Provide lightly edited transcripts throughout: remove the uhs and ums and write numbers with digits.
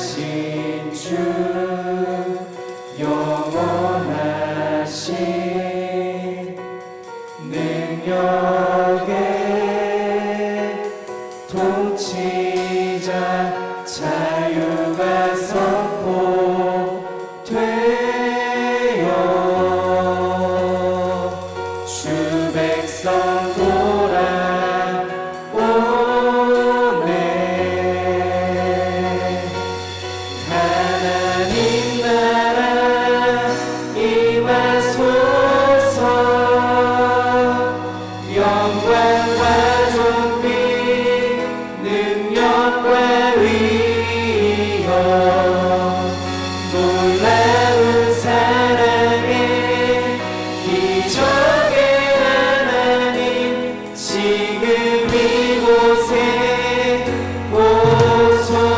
전능하신 주 영원하신 능력의 통치자 자유가 선포되어 주 백성 돌아오네. 하나님 나라 임하소서. 영광과 존귀 능력과 위엄 놀라운 사랑의 기적의 하나님 지금 이곳에 오소서.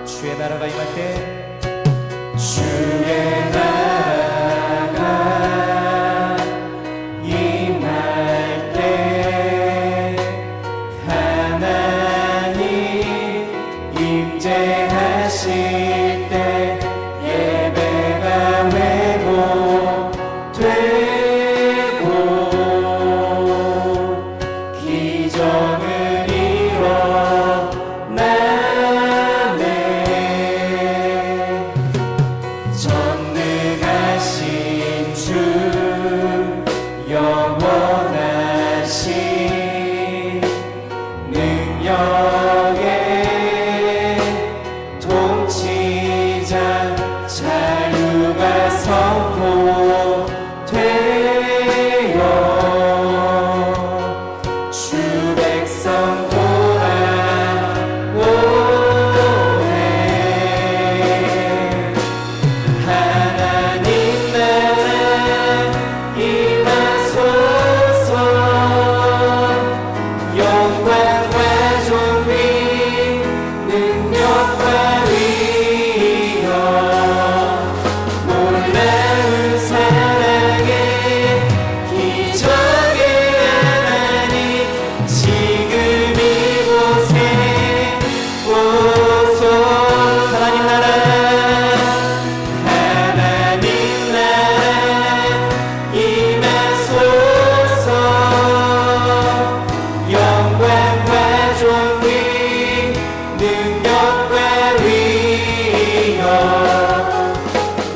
주의 나라가 임할 때 주의 나라가 임할 때 하나님 임재하실 때 예배가 회복되고 기적을 일어나네. 전능하신 주 영원하신 능력의 통치자 자유가 선포되어 주 백성 돌아오네. 하나님 나라 임하소서. 영광과 존귀 능력과 위엄 놀라운 사랑의 기적의 하나님 지금 이곳에 오소서. 하나님 나라 임하소서. 영광과 존귀 능력과 위엄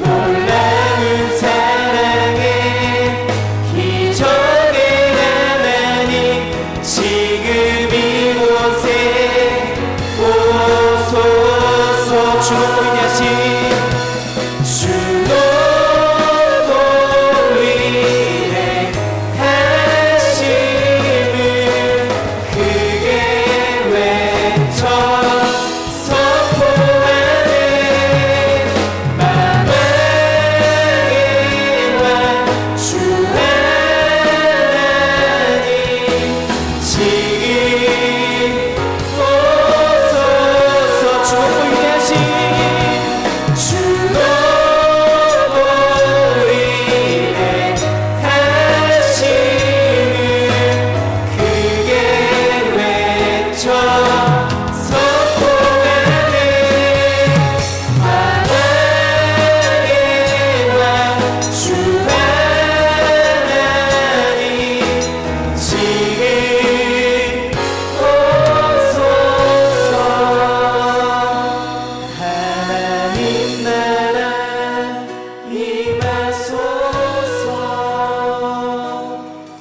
놀라운 사랑의 기적의 하나님 지금 이곳에 오소서. 주로 인하신 주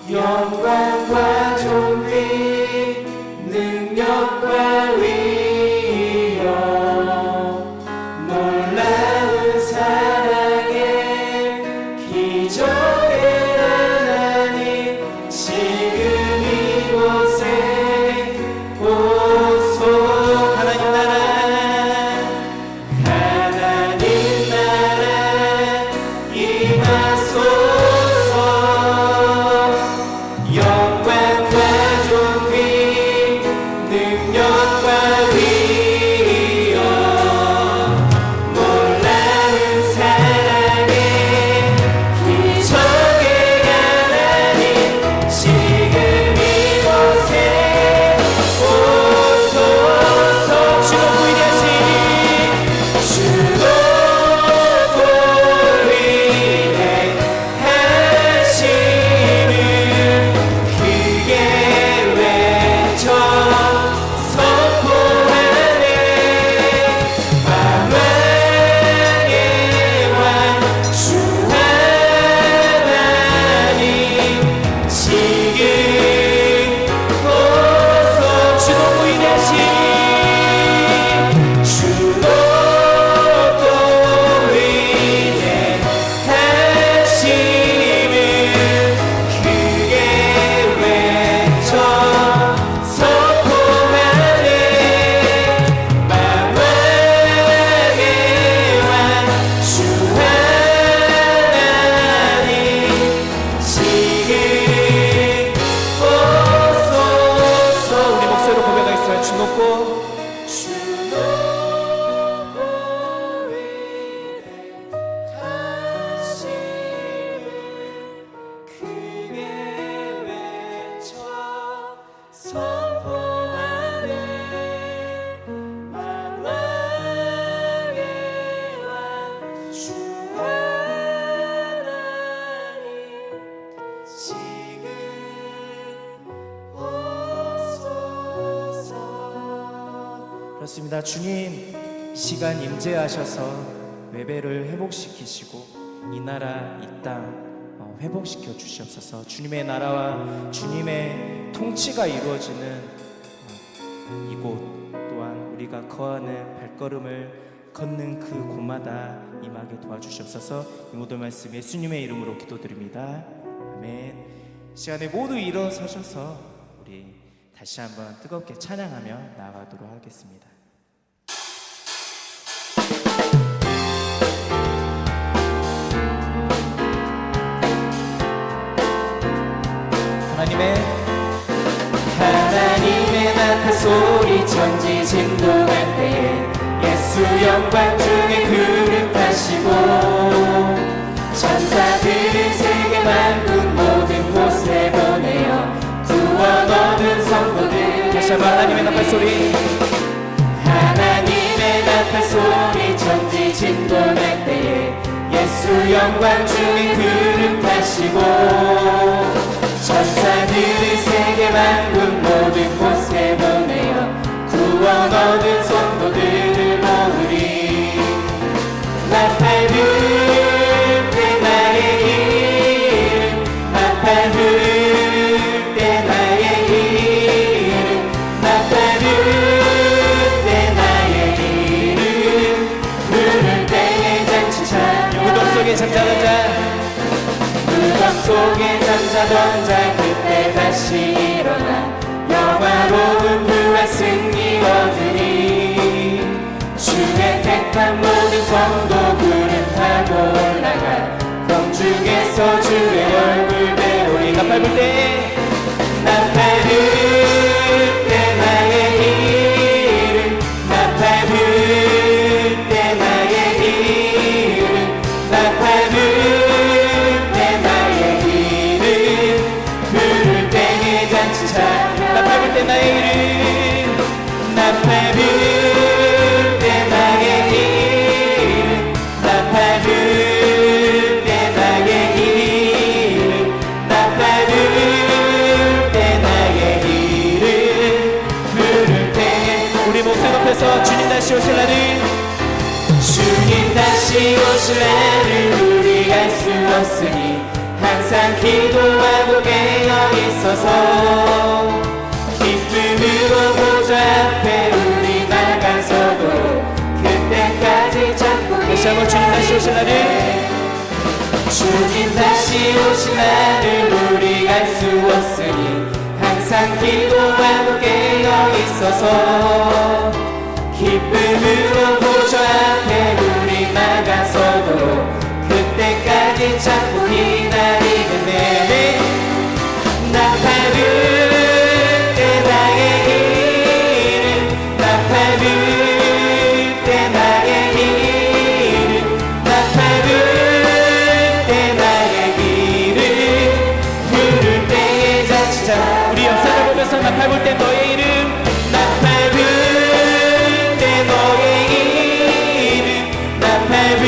영광과 존귀 능력과 위엄 놀라운 사랑의 기적의 하나님 지금 이곳에 오소. 하나님 나라 임하소서. 영광과 존귀 능력 높고 주 높고 위대하심을 크게 외쳐 선포하네. 만왕의 왕 주 하나님 지금 오소서. 그렇습니다. 주님, 이 시간 임재하셔서 예배를 회복시키시고 이 나라 이 땅 회복시켜 주시옵소서. 주님의 나라와 주님의 통치가 이루어지는 이곳 또한 우리가 거하는 발걸음을 걷는 그 곳마다 임하게 도와주시옵소서. 이 모든 말씀 예수님의 이름으로 기도드립니다. 아멘. 이 시간에 모두 일어서셔서 우리 다시 한번 뜨겁게 찬양하며 나아가도록 하겠습니다. 하나님의 나팔 소리 천지 진동할 때에 예수 영광 중에 그릇하시고 천사들을 세계 만국 모든 곳에 보내어 구원 얻은 성도들. 다시 한번 하나님의 나팔 소리. 하나님의 나팔 소리 천지 진동할 때에 예수 영광 중에 그릇하시고 천사들을 세계 만국 모든 곳에 보내어 구원 얻은 성도들을 모으리. 나팔 불 때 나의 이름 나팔 불 때 나의 이름 나팔 불 때 나의 이름 부를 때에 잔치 찬양. 무덤 속에 잠자던 자 무덤 속에 잠자던 자 그때 다시 일어나 영화로운 부활 승리 얻으리. 주의 택한 모든 성도 구름 타고 올라가 공중에서 주의 얼굴 배우리. 나팔 불 때 나팔 불 때 나의 이름 나팔 불 때 나의 이름 나팔 불 나팔 불 때 나의 이름 나팔 불 때 나의 이름 나팔 불 때 나의 이름 나팔 불 때 나의 이름 부를 때. 우리 목소리 높여서 주님 다시 오실 날을 주님 다시 오실 날을 우리 알 수 없으니 항상 기도하고 깨어 있어서 기쁨으로 보좌 앞에 우리 나가서도 그때까지 잡고. 다시 한번 주님 다시 오실 날을 주님 다시 오실 날을 우리 알 수 없으니 항상 기도하고 깨어 있어서 기쁨으로 보좌 앞에 우리 나가서도 그때까지 잡고 기다리겠네. 나팔 불 때 나의 이름 나팔 불 때 나의 이름 나팔 불 때 나의 이름 부를 때에 잔치자. 우리 영상을 보면서 나팔 불 때 너의 이름 나팔 불 때 너의 이름 나팔 불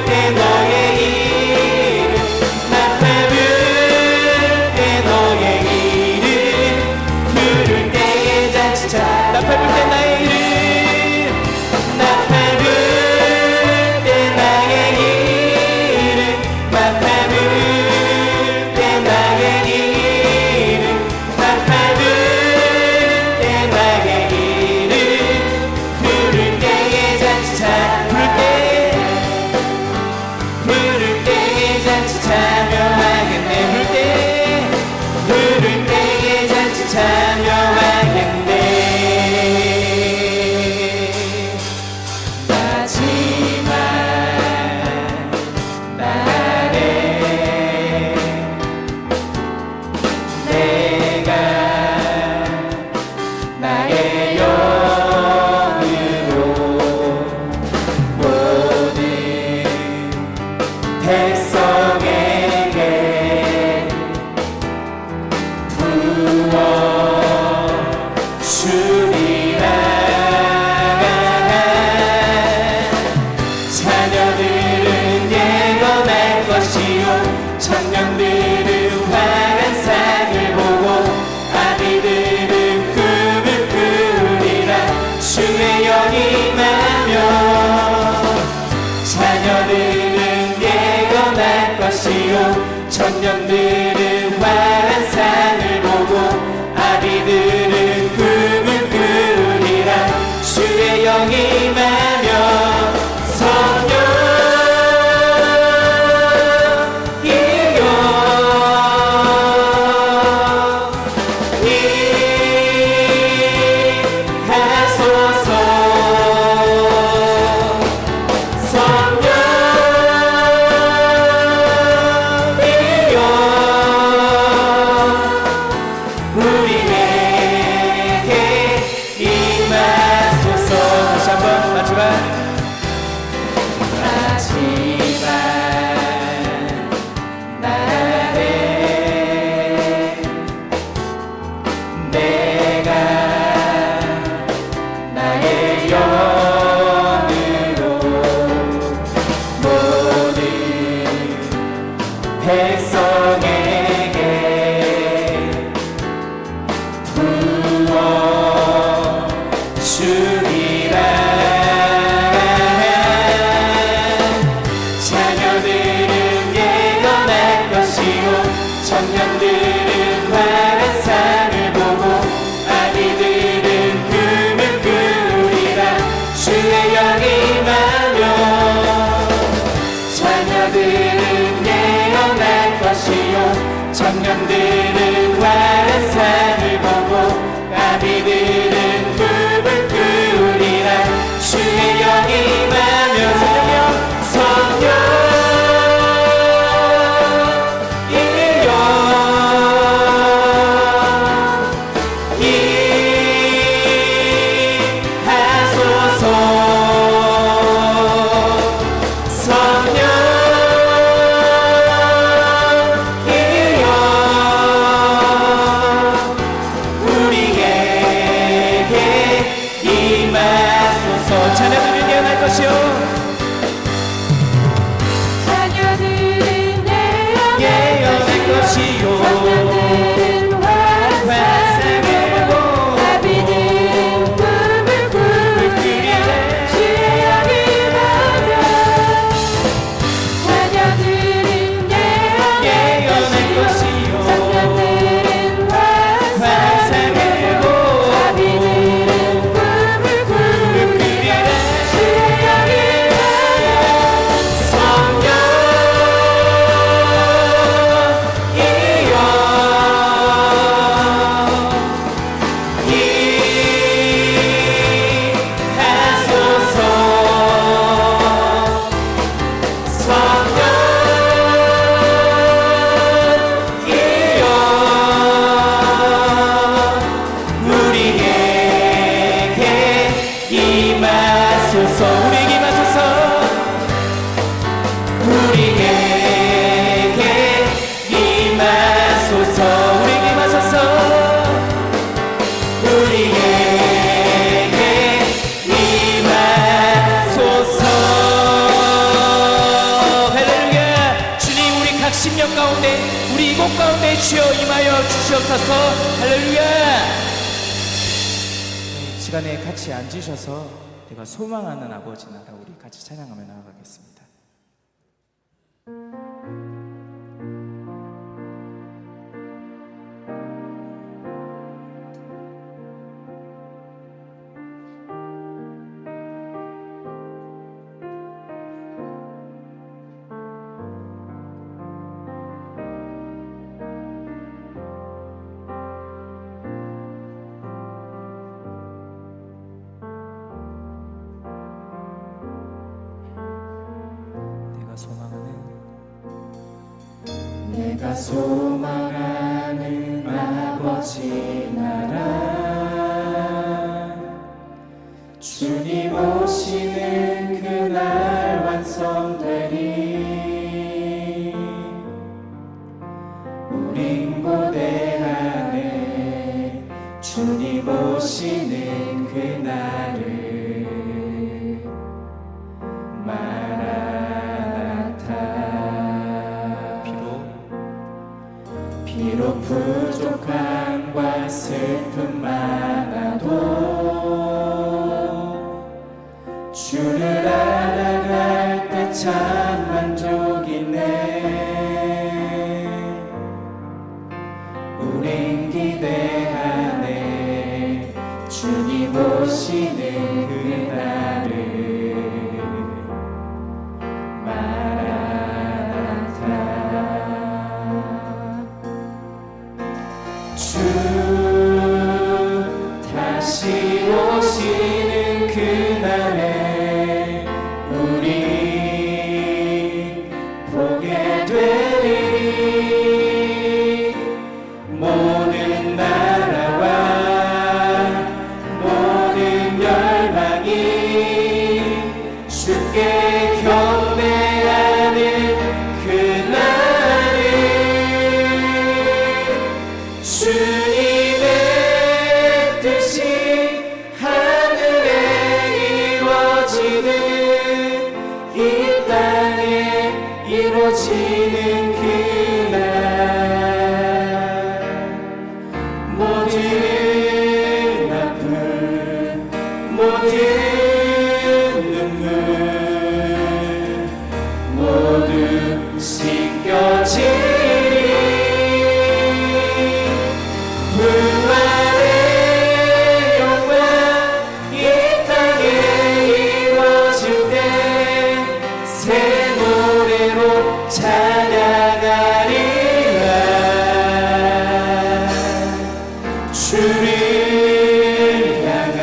때 너의 이름 나팔 불 주의 영으로 모든 백성에게 부어 주리라. 자녀들은 예언할 것이요 청년들은 환한 상을 보고 아비들은 꿈을 꾸리라. 주의 영이 임하며 자녀들은 예언할 것이요 청년들은 환한 상을 보고 아비들은 꿈을 꾸리라. 주의 영이 임하며 성령이여 임하소서. 성령이여 우리에게 임하소서. 다시 한번 마지막 날에 내가 나의 영으로 모든 백성에게 부어 주리라. 자녀들은 예언할 것이요 청년들은 환한 상을 보고 아비들은 꿈을 꾸리라. 주의 영이 임하며 자녀들은 예언할 것이요 청년들은 환한 상을 보고 아비들은 꿈을 꾸리라. 주의 영이 임하며 성령이여 임하소서. 성령이여 우리에게 임하소서. 자녀들은 예언할 것이요 자녀들은 예언할 것이요 청년들은 환상을 보고 아비들은 꿈을 꾸리라. 주의 영이 임하며 자녀들은 예언할 것이요 청년들은 환상을 보고 아비들은 꿈을 꾸리라. 주의 영이 가운데 주여 임하여 주시옵소서. 할렐루야. 이 시간에 같이 앉으셔서 내가 소망하는 아버지 나라 우리 같이 찬양하며 나아가겠습니다. 내가 소망하는 아버지 나라 주님 오시는 그날 완성되리. 우린 고대하네 주님 오시는 그날을. 마라나타. 비록 부족함과 슬픔 많아도 주를 알아갈 때 참 만족이네. 우린 기대하네 주님 오시는 그날을. 마라나타. 주 다시 오시는 그날에 우리 보게 되리. 모든 나라와 모든 열방이 주께 경배하는 그날을. 주님의 뜻이 하늘에 이루어지는 이 땅에 이루어지는 그날. 모든 아픔 모든 눈물 모두 씻겨지리. 부활의 영광 이 땅에 이루어질 때 새 노래로 찬양하리라. 주를 향한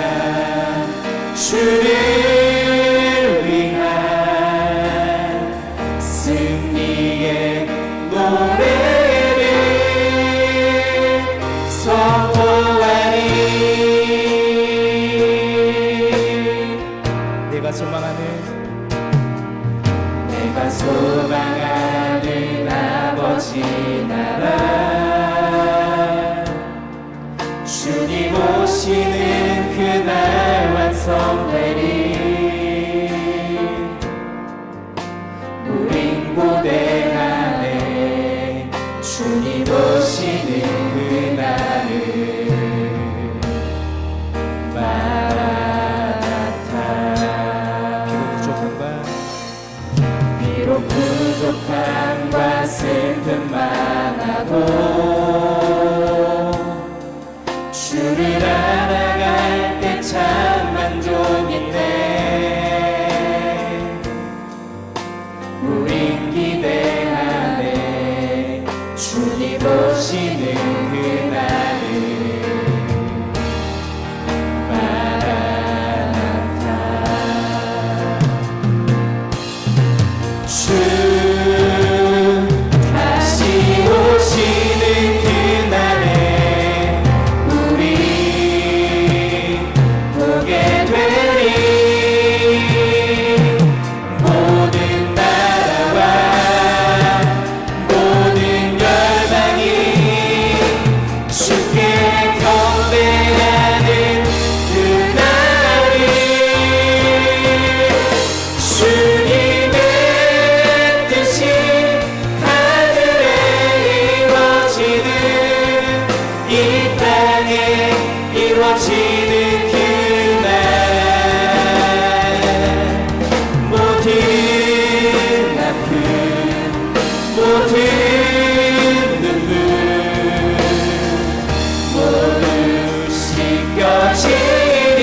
주를 위한 승리의 노래를 선포하리. 내가 소망하는 아버지 나라. 주님 오시는 그날 완성되리. 우린 고대하네 주님 오시는 그날을. 마라나타. 비록 부족함과 슬픔 많아도 주를 알아갈 때 참 만족이네. 우린 기대하네 주님 오시는 그날을. 마라나타. 주 다시 오시는 그날에 우리 보게 되리. 모든 나라와 모든 열방이 주께 경배하는 그날이. 주님의 뜻이 하늘에 이루어지는 이 땅에 이루어지는 그날. 모든 아픔 모든 눈물 모두 씻겨지리.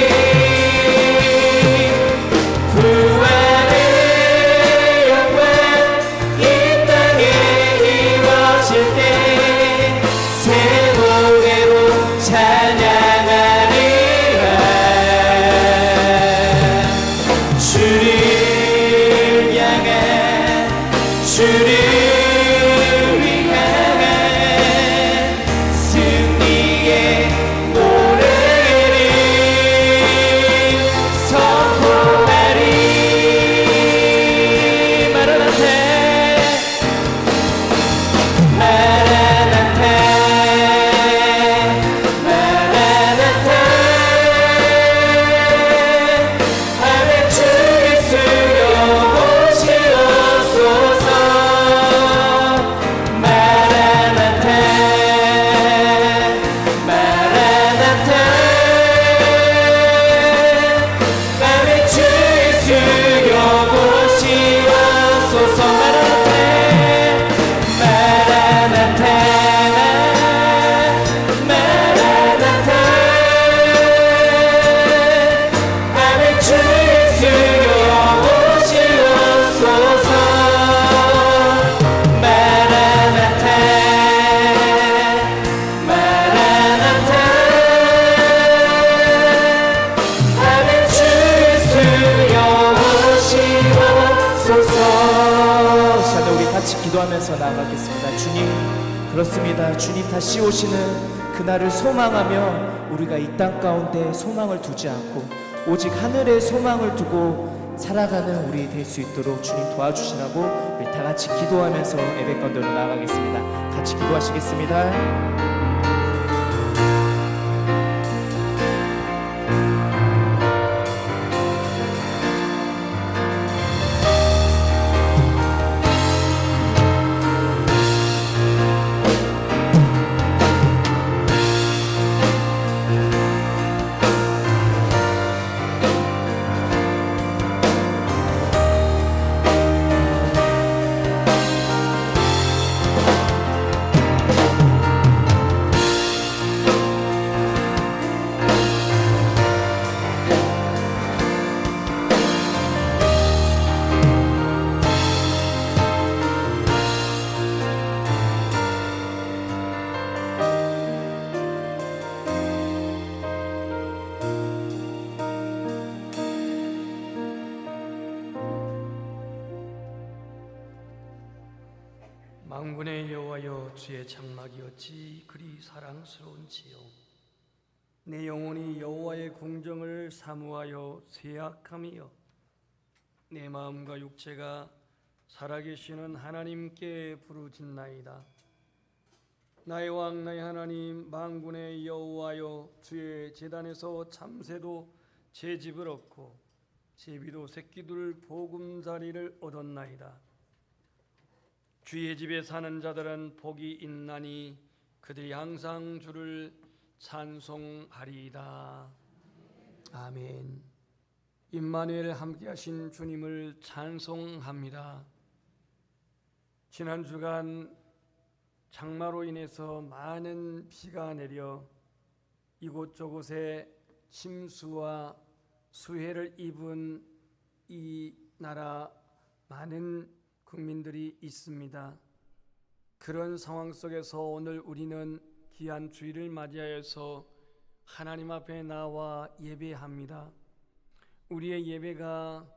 부활의 영광 이 땅에 이루어질 때 새 노래로 찬양하리라. 기도하면서 나아가겠습니다. 주님, 그렇습니다. 주님 다시 오시는 그날을 소망하며 우리가 이 땅 가운데 소망을 두지 않고 오직 하늘에 소망을 두고 살아가는 우리 될 수 있도록 주님 도와주시라고 우리 다 같이 기도하면서 예배 가운데로 나아가겠습니다. 같이 기도하시겠습니다. 만군의 여호와여, 주의 장막이었지 그리 사랑스러운지요. 내 영혼이 여호와의 궁정을 사모하여 쇠약함이여, 내 마음과 육체가 살아계시는 하나님께 부르짖나이다. 나의 왕 나의 하나님, 만군의 여호와여, 주의 제단에서 참새도 제 집을 얻고 제비도 새끼들 보금자리를 얻었나이다. 주의 집에 사는 자들은 복이 있나니 그들이 항상 주를 찬송하리이다. 아멘. 임마누엘 함께하신 주님을 찬송합니다. 지난 주간 장마로 인해서 많은 비가 내려 이곳저곳에 침수와 수해를 입은 이 나라 많은 국민들이 있습니다. 그런 상황 속에서 오늘 우리는 귀한 주일을 맞이하여서 하나님 앞에 나와 예배합니다. 우리의 예배가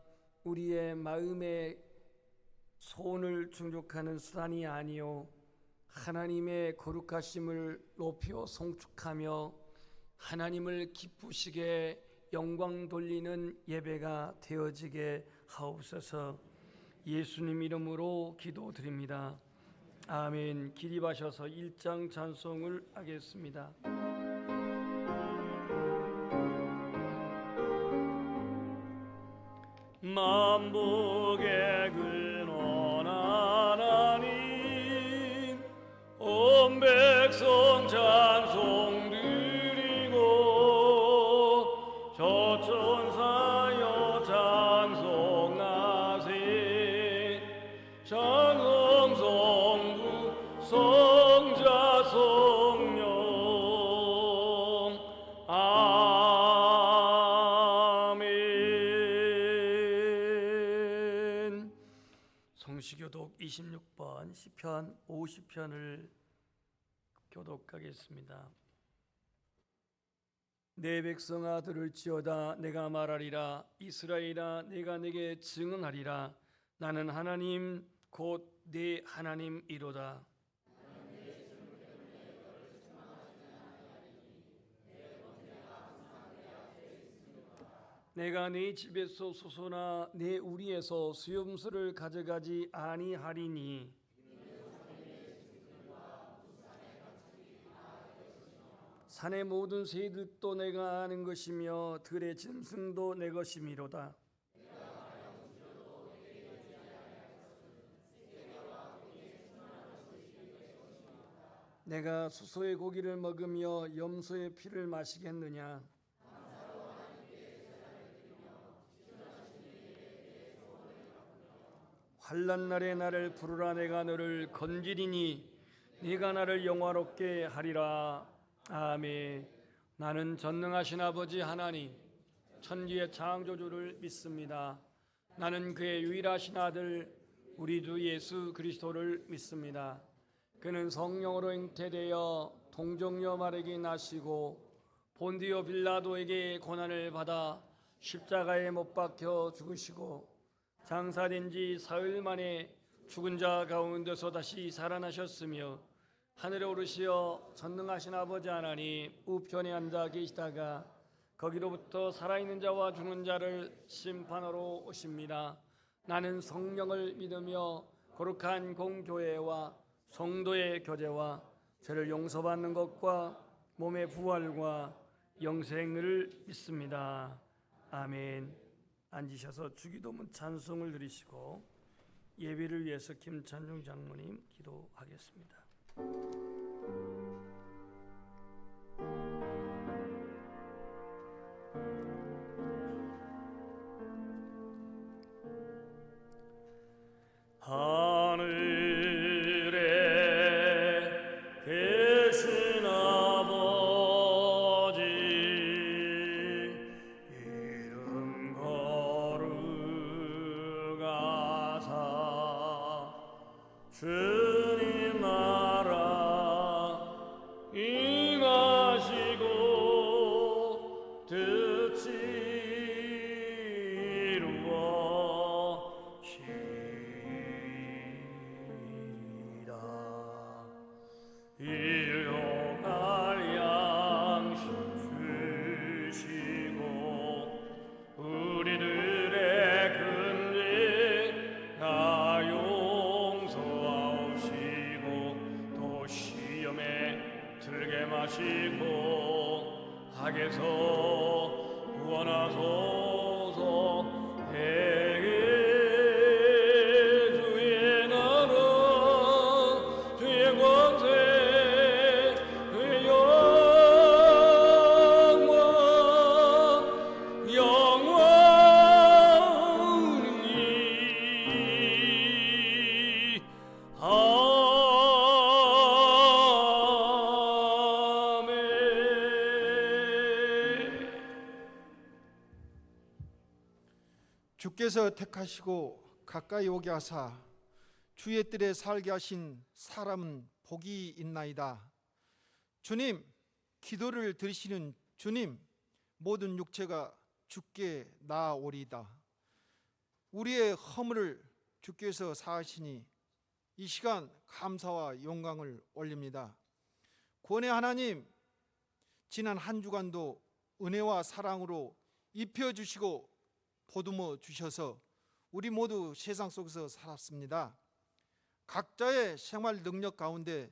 우리의 마음의 소원을 충족하는 수단이 아니요 하나님의 거룩하심을 높여 송축하며 하나님을 기쁘시게 영광 돌리는 예배가 되어지게 하옵소서. 예수님 이름으로 기도드립니다. 아멘. 기립하셔서 1장 찬송을 하겠습니다. 만복의 근원한 하나님, 온 백성 찬송 드리고 저천사여 찬송하세. 찬송 성부 성자 성령 아멘. 성시교독 26번 시편 50편을 교독하겠습니다. 내 백성아 들을지어다. 내가 말하리라. 이스라엘아, 내가 내게 증언하리라. 나는 하나님 곧 네 하나님이로다. 내가 네 집에서 솟아나 내 우리에서 수염수를 가져가지 아니하리니 산의 모든 새들도 내가 아는 것이며 들의 짐승도 내 것이미로다. 내가 수소의 고기를 먹으며 염소의 피를 마시겠느냐. 환난 날에 나를 부르라. 내가 너를 건지리니 네가 나를 영화롭게 하리라. 아멘. 나는 전능하신 아버지 하나님 천지의 창조주를 믿습니다. 나는 그의 유일하신 아들 우리 주 예수 그리스도를 믿습니다. 그는 성령으로 잉태되어 동정녀 마리아에게 나시고 본디오 빌라도에게 고난을 받아 십자가에 못 박혀 죽으시고 장사된 지 사흘 만에 죽은 자 가운데서 다시 살아나셨으며 하늘에 오르시어 전능하신 아버지 하나님 우편에 앉아 계시다가 거기로부터 살아있는 자와 죽은 자를 심판하러 오십니다. 나는 성령을 믿으며 거룩한 공교회와 성도의 교제와 죄를 용서받는 것과 몸의 부활과 영생을 믿습니다. 아멘. 앉으셔서 주기도문 찬송을 드리시고 예배를 위해서 김찬중 장로님 기도하겠습니다. 하늘에 계신 아버지 이름 거룩하사 주님 나라 임하시고 뜻이 일용할 양식 주시고 우리들의 금지 다 용서하옵시고 또 시험에 들게 마시고 악에서 구원하소서. 주의 나라 주의 권세 주의 영광 영원히 아멘. 주께서 택하시고 가까이 오게 하사 주의 뜰에 살게 하신 사람은 복이 있나이다. 주님, 기도를 들으시는 주님, 모든 육체가 주께 나아오리이다. 우리의 허물을 주께서 사하시니 이 시간 감사와 영광을 올립니다. 구원의 하나님, 지난 한 주간도 은혜와 사랑으로 입혀주시고 보듬어 주셔서 우리 모두 세상 속에서 살았습니다. 각자의 생활 능력 가운데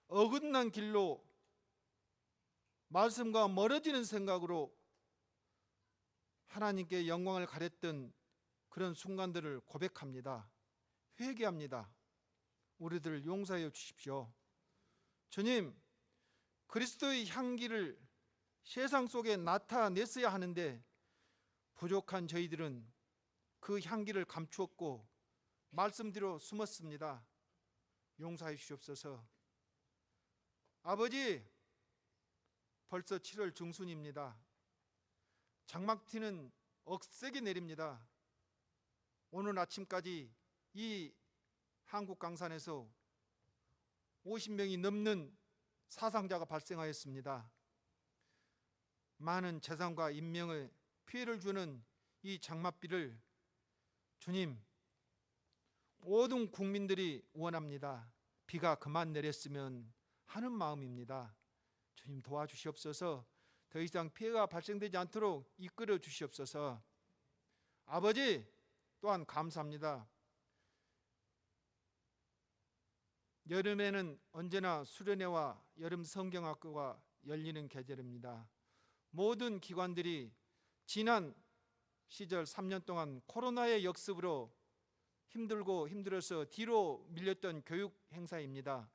어긋난 길로 말씀과 멀어지는 생각으로 하나님께 영광을 가렸던 그런 순간들을 고백합니다. 회개합니다. 우리들 용서해 주십시오. 주님, 그리스도의 향기를 세상 속에 나타냈어야 하는데 부족한 저희들은 그 향기를 감추었고 말씀대로 숨었습니다. 용서해 주시옵소서. 아버지, 벌써 7월 중순입니다. 장막티는 억세게 내립니다. 오늘 아침까지 이 한국 강산에서 50명이 넘는 사상자가 발생하였습니다. 많은 재산과 인명의 피해를 주는 이 장맛비를 주님, 모든 국민들이 원합니다. 비가 그만 내렸으면 하는 마음입니다. 주님 도와주시옵소서. 더 이상 피해가 발생되지 않도록 이끌어 주시옵소서. 아버지, 또한 감사합니다. 여름에는 언제나 수련회와 여름 성경학교가 열리는 계절입니다. 모든 기관들이 지난 시절 3년 동안 코로나의 역습으로 힘들고 힘들어서 뒤로 밀렸던 교육 행사입니다.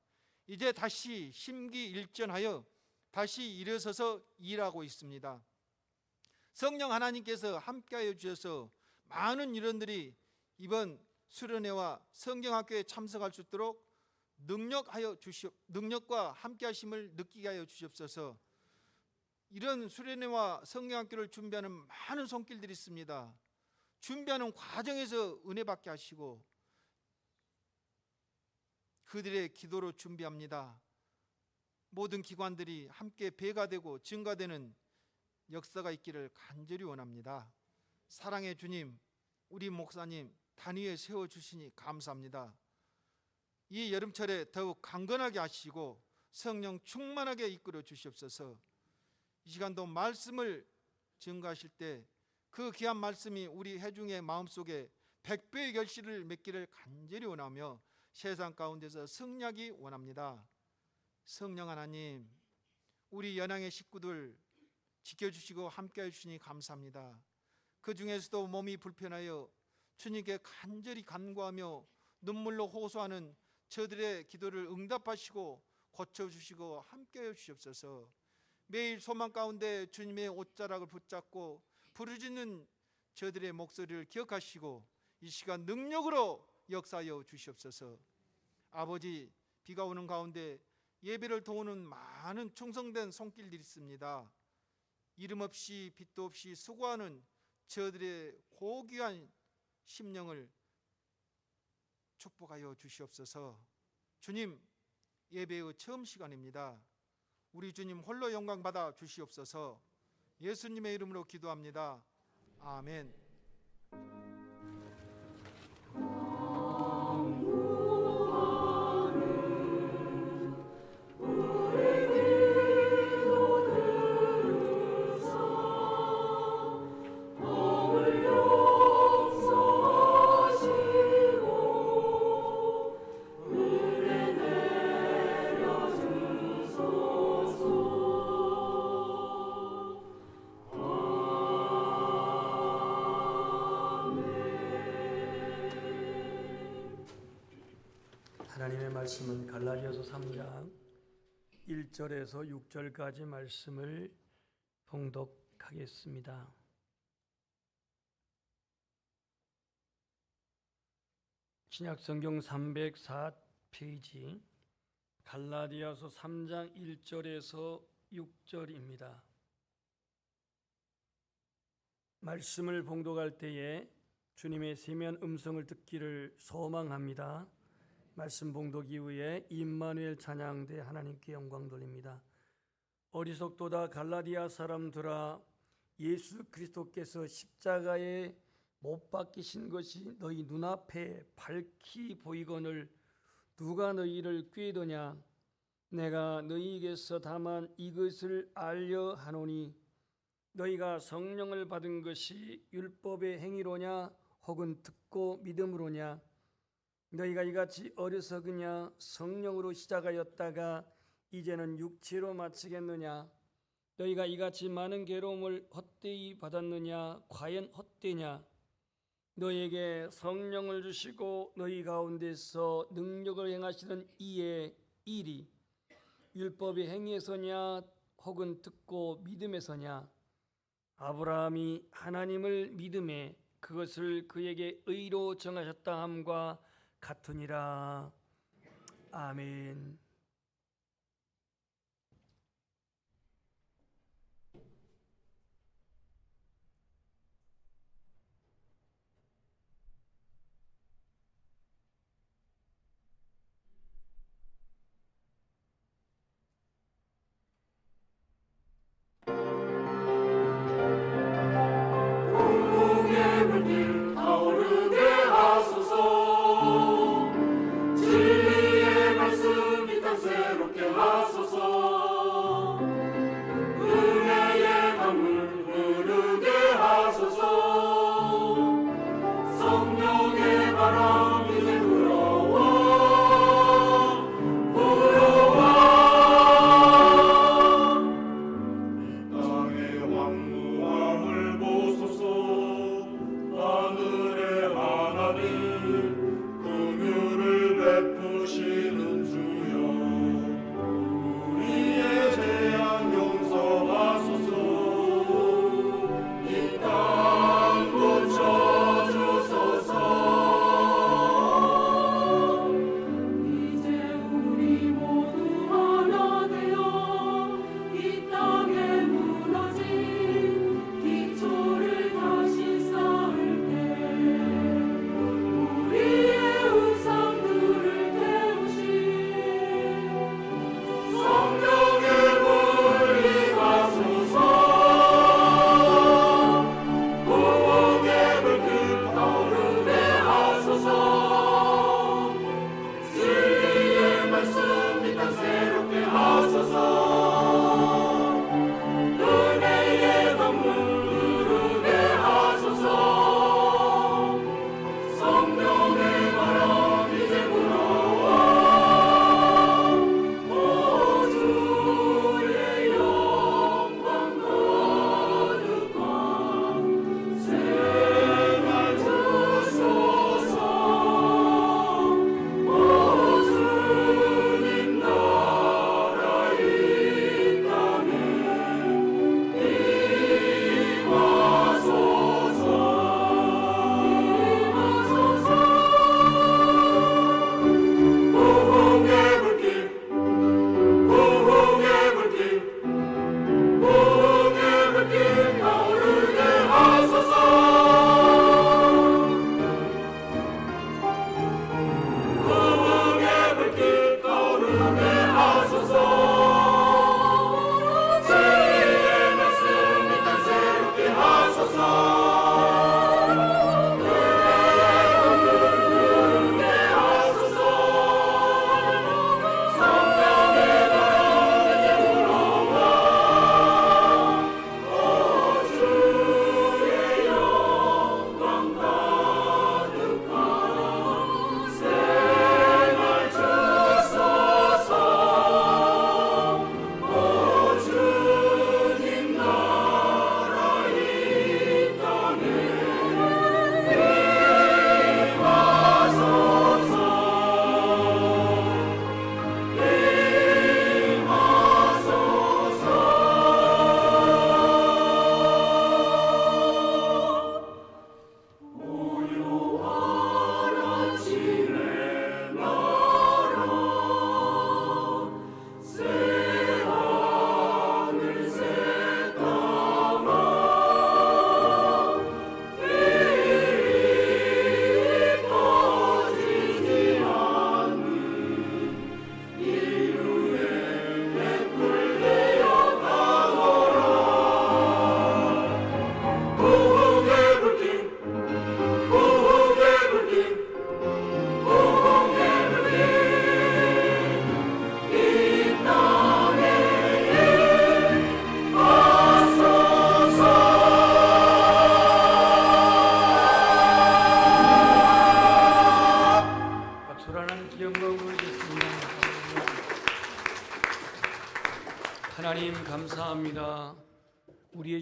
이제 다시 심기일전하여 다시 일어서서 일하고 있습니다. 성령 하나님께서 함께하여 주셔서 많은 일원들이 이번 수련회와 성경학교에 참석할 수 있도록 능력과 함께하심을 느끼게 하여 주시옵소서. 이런 수련회와 성경학교를 준비하는 많은 손길들이 있습니다. 준비하는 과정에서 은혜 받게 하시고 그들의 기도로 준비합니다. 모든 기관들이 함께 배가 되고 증가되는 역사가 있기를 간절히 원합니다. 사랑의 주님, 우리 목사님 단위에 세워주시니 감사합니다. 이 여름철에 더욱 강건하게 하시고 성령 충만하게 이끌어 주시옵소서. 이 시간도 말씀을 증거하실 때 그 귀한 말씀이 우리 회중의 마음속에 100배의 결실을 맺기를 간절히 원하며 세상 가운데서 승리하기 원합니다. 성령 하나님, 우리 연양의 식구들 지켜주시고 함께해 주시니 감사합니다. 그 중에서도 몸이 불편하여 주님께 간절히 간구하며 눈물로 호소하는 저들의 기도를 응답하시고 고쳐주시고 함께해 주시옵소서. 매일 소망 가운데 주님의 옷자락을 붙잡고 부르짖는 저들의 목소리를 기억하시고 이 시간 능력으로 역사하여 주시옵소서. 아버지, 비가 오는 가운데 예배를 도우는 많은 충성된 손길들이 있습니다. 이름 없이 빛도 없이 수고하는 저들의 고귀한 심령을 축복하여 주시옵소서. 주님, 예배의 처음 시간입니다. 우리 주님 홀로 영광 받아 주시옵소서. 예수님의 이름으로 기도합니다. 아멘. 하나님의 말씀은 갈라디아서 3장 1절에서 6절까지 말씀을 봉독하겠습니다. 신약성경 304페이지 갈라디아서 3장 1절에서 6절입니다. 말씀을 봉독할 때에 주님의 세미한 음성을 듣기를 소망합니다. 말씀 봉독 이후에 임마누엘 찬양대 하나님께 영광 돌립니다. 어리석도다 갈라디아 사람들아, 예수 그리스도께서 십자가에 못 박히신 것이 너희 눈앞에 밝히 보이거늘 누가 너희를 꾀더냐? 내가 너희에게서 다만 이것을 알려 하노니 너희가 성령을 받은 것이 율법의 행위로냐 혹은 듣고 믿음으로냐? 너희가 이같이 어리석으냐? 성령으로 시작하였다가 이제는 육체로 마치겠느냐? 너희가 이같이 많은 괴로움을 헛되이 받았느냐? 과연 헛되냐? 너희에게 성령을 주시고 너희 가운데서 능력을 행하시는 이의 일이 율법의 행위에서냐 혹은 듣고 믿음에서냐? 아브라함이 하나님을 믿음에 그것을 그에게 의로 정하셨다 함과 같으니라. 아멘. 타오르게 하소서. 진리의 말씀이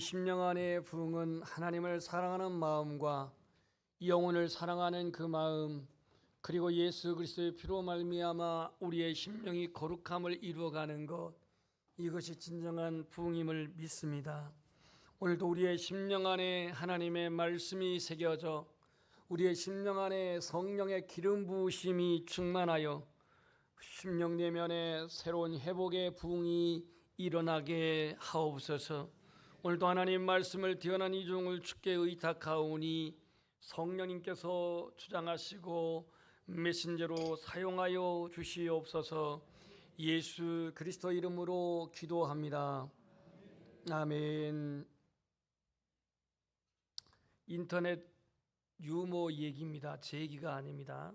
심령 안의 부흥은 하나님을 사랑하는 마음과 영혼을 사랑하는 그 마음, 그리고 예수 그리스도의 피로 말미암아 우리의 심령이 거룩함을 이루어가는 것, 이것이 진정한 부흥임을 믿습니다. 오늘도 우리의 심령 안에 하나님의 말씀이 새겨져 우리의 심령 안에 성령의 기름 부으심이 충만하여 심령 내면에 새로운 회복의 부흥이 일어나게 하옵소서. 오늘도 하나님 말씀을 뛰어난 이종을 주께 의탁하오니 성령님께서 주장하시고 메신저로 사용하여 주시옵소서. 예수 그리스도 이름으로 기도합니다. 아멘. 인터넷 유머 얘기입니다. 제 얘기가 아닙니다.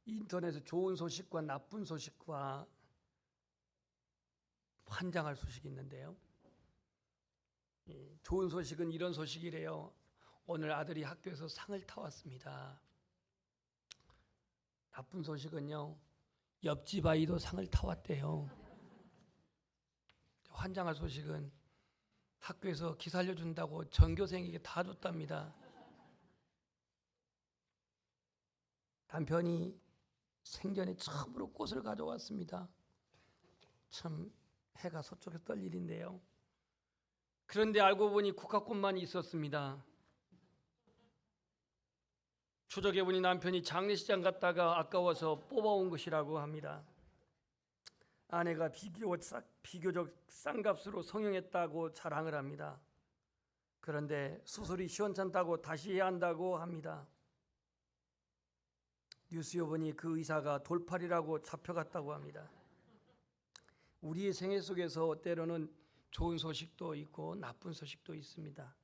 인터넷에 좋은 소식과 나쁜 소식과 환장할 소식이 있는데요. 좋은 소식은 이런 소식이래요. 오늘 아들이 학교에서 상을 타왔습니다. 나쁜 소식은요, 옆집 아이도 상을 타왔대요. 환장할 소식은 학교에서 기 살려준다고 전교생에게 다 줬답니다. 남편이 생전에 처음으로 꽃을 가져왔습니다. 참 해가 서쪽에서 떨 일인데요. 그런데 알고 보니 국화꽃만 있었습니다. 추적해 보니 남편이 장례식장 갔다가 아까워서 뽑아온 것이라고 합니다. 아내가 비교적 싼 값으로 성형했다고 자랑을 합니다. 그런데 수술이 시원찮다고 다시 해야 한다고 합니다. 뉴스에 보니 그 의사가 돌팔이라고 잡혀갔다고 합니다. 우리의 생애 속에서 때로는 좋은 소식도 있고 나쁜 소식도 있습니다.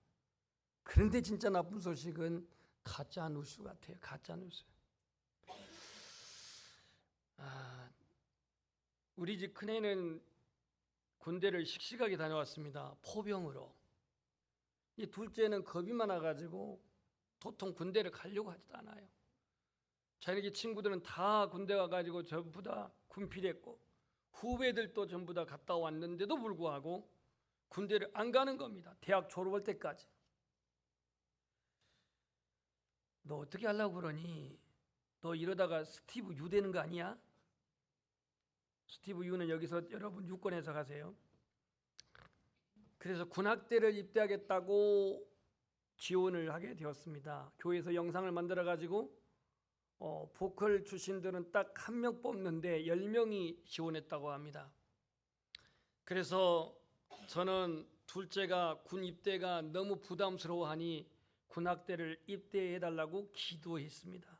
그런데 진짜 나쁜 소식은 가짜 뉴스 같아요. 가짜 뉴스. 우리 집 큰애는 군대를 씩씩하게 다녀왔습니다. 포병으로. 이 둘째는 겁이 많아가지고 도통 군대를 가려고 하지도 않아요. 자기 친구들은 다 군대 가가지고 전부 다 군필했고 후배들도 전부 다 갔다 왔는데도 불구하고 군대를 안 가는 겁니다. 대학 졸업할 때까지. 너 어떻게 하려고 그러니? 너 이러다가 스티브 유 되는 거 아니야? 스티브 유는 여기서 여러분 유권해서 가세요. 그래서 군악대를 입대하겠다고 지원을 하게 되었습니다. 교회에서 영상을 만들어 가지고 보컬 출신들은 딱 한 명 뽑는데 10명이 지원했다고 합니다. 그래서 저는 둘째가 군 입대가 너무 부담스러워하니 군악대를 입대해달라고 기도했습니다.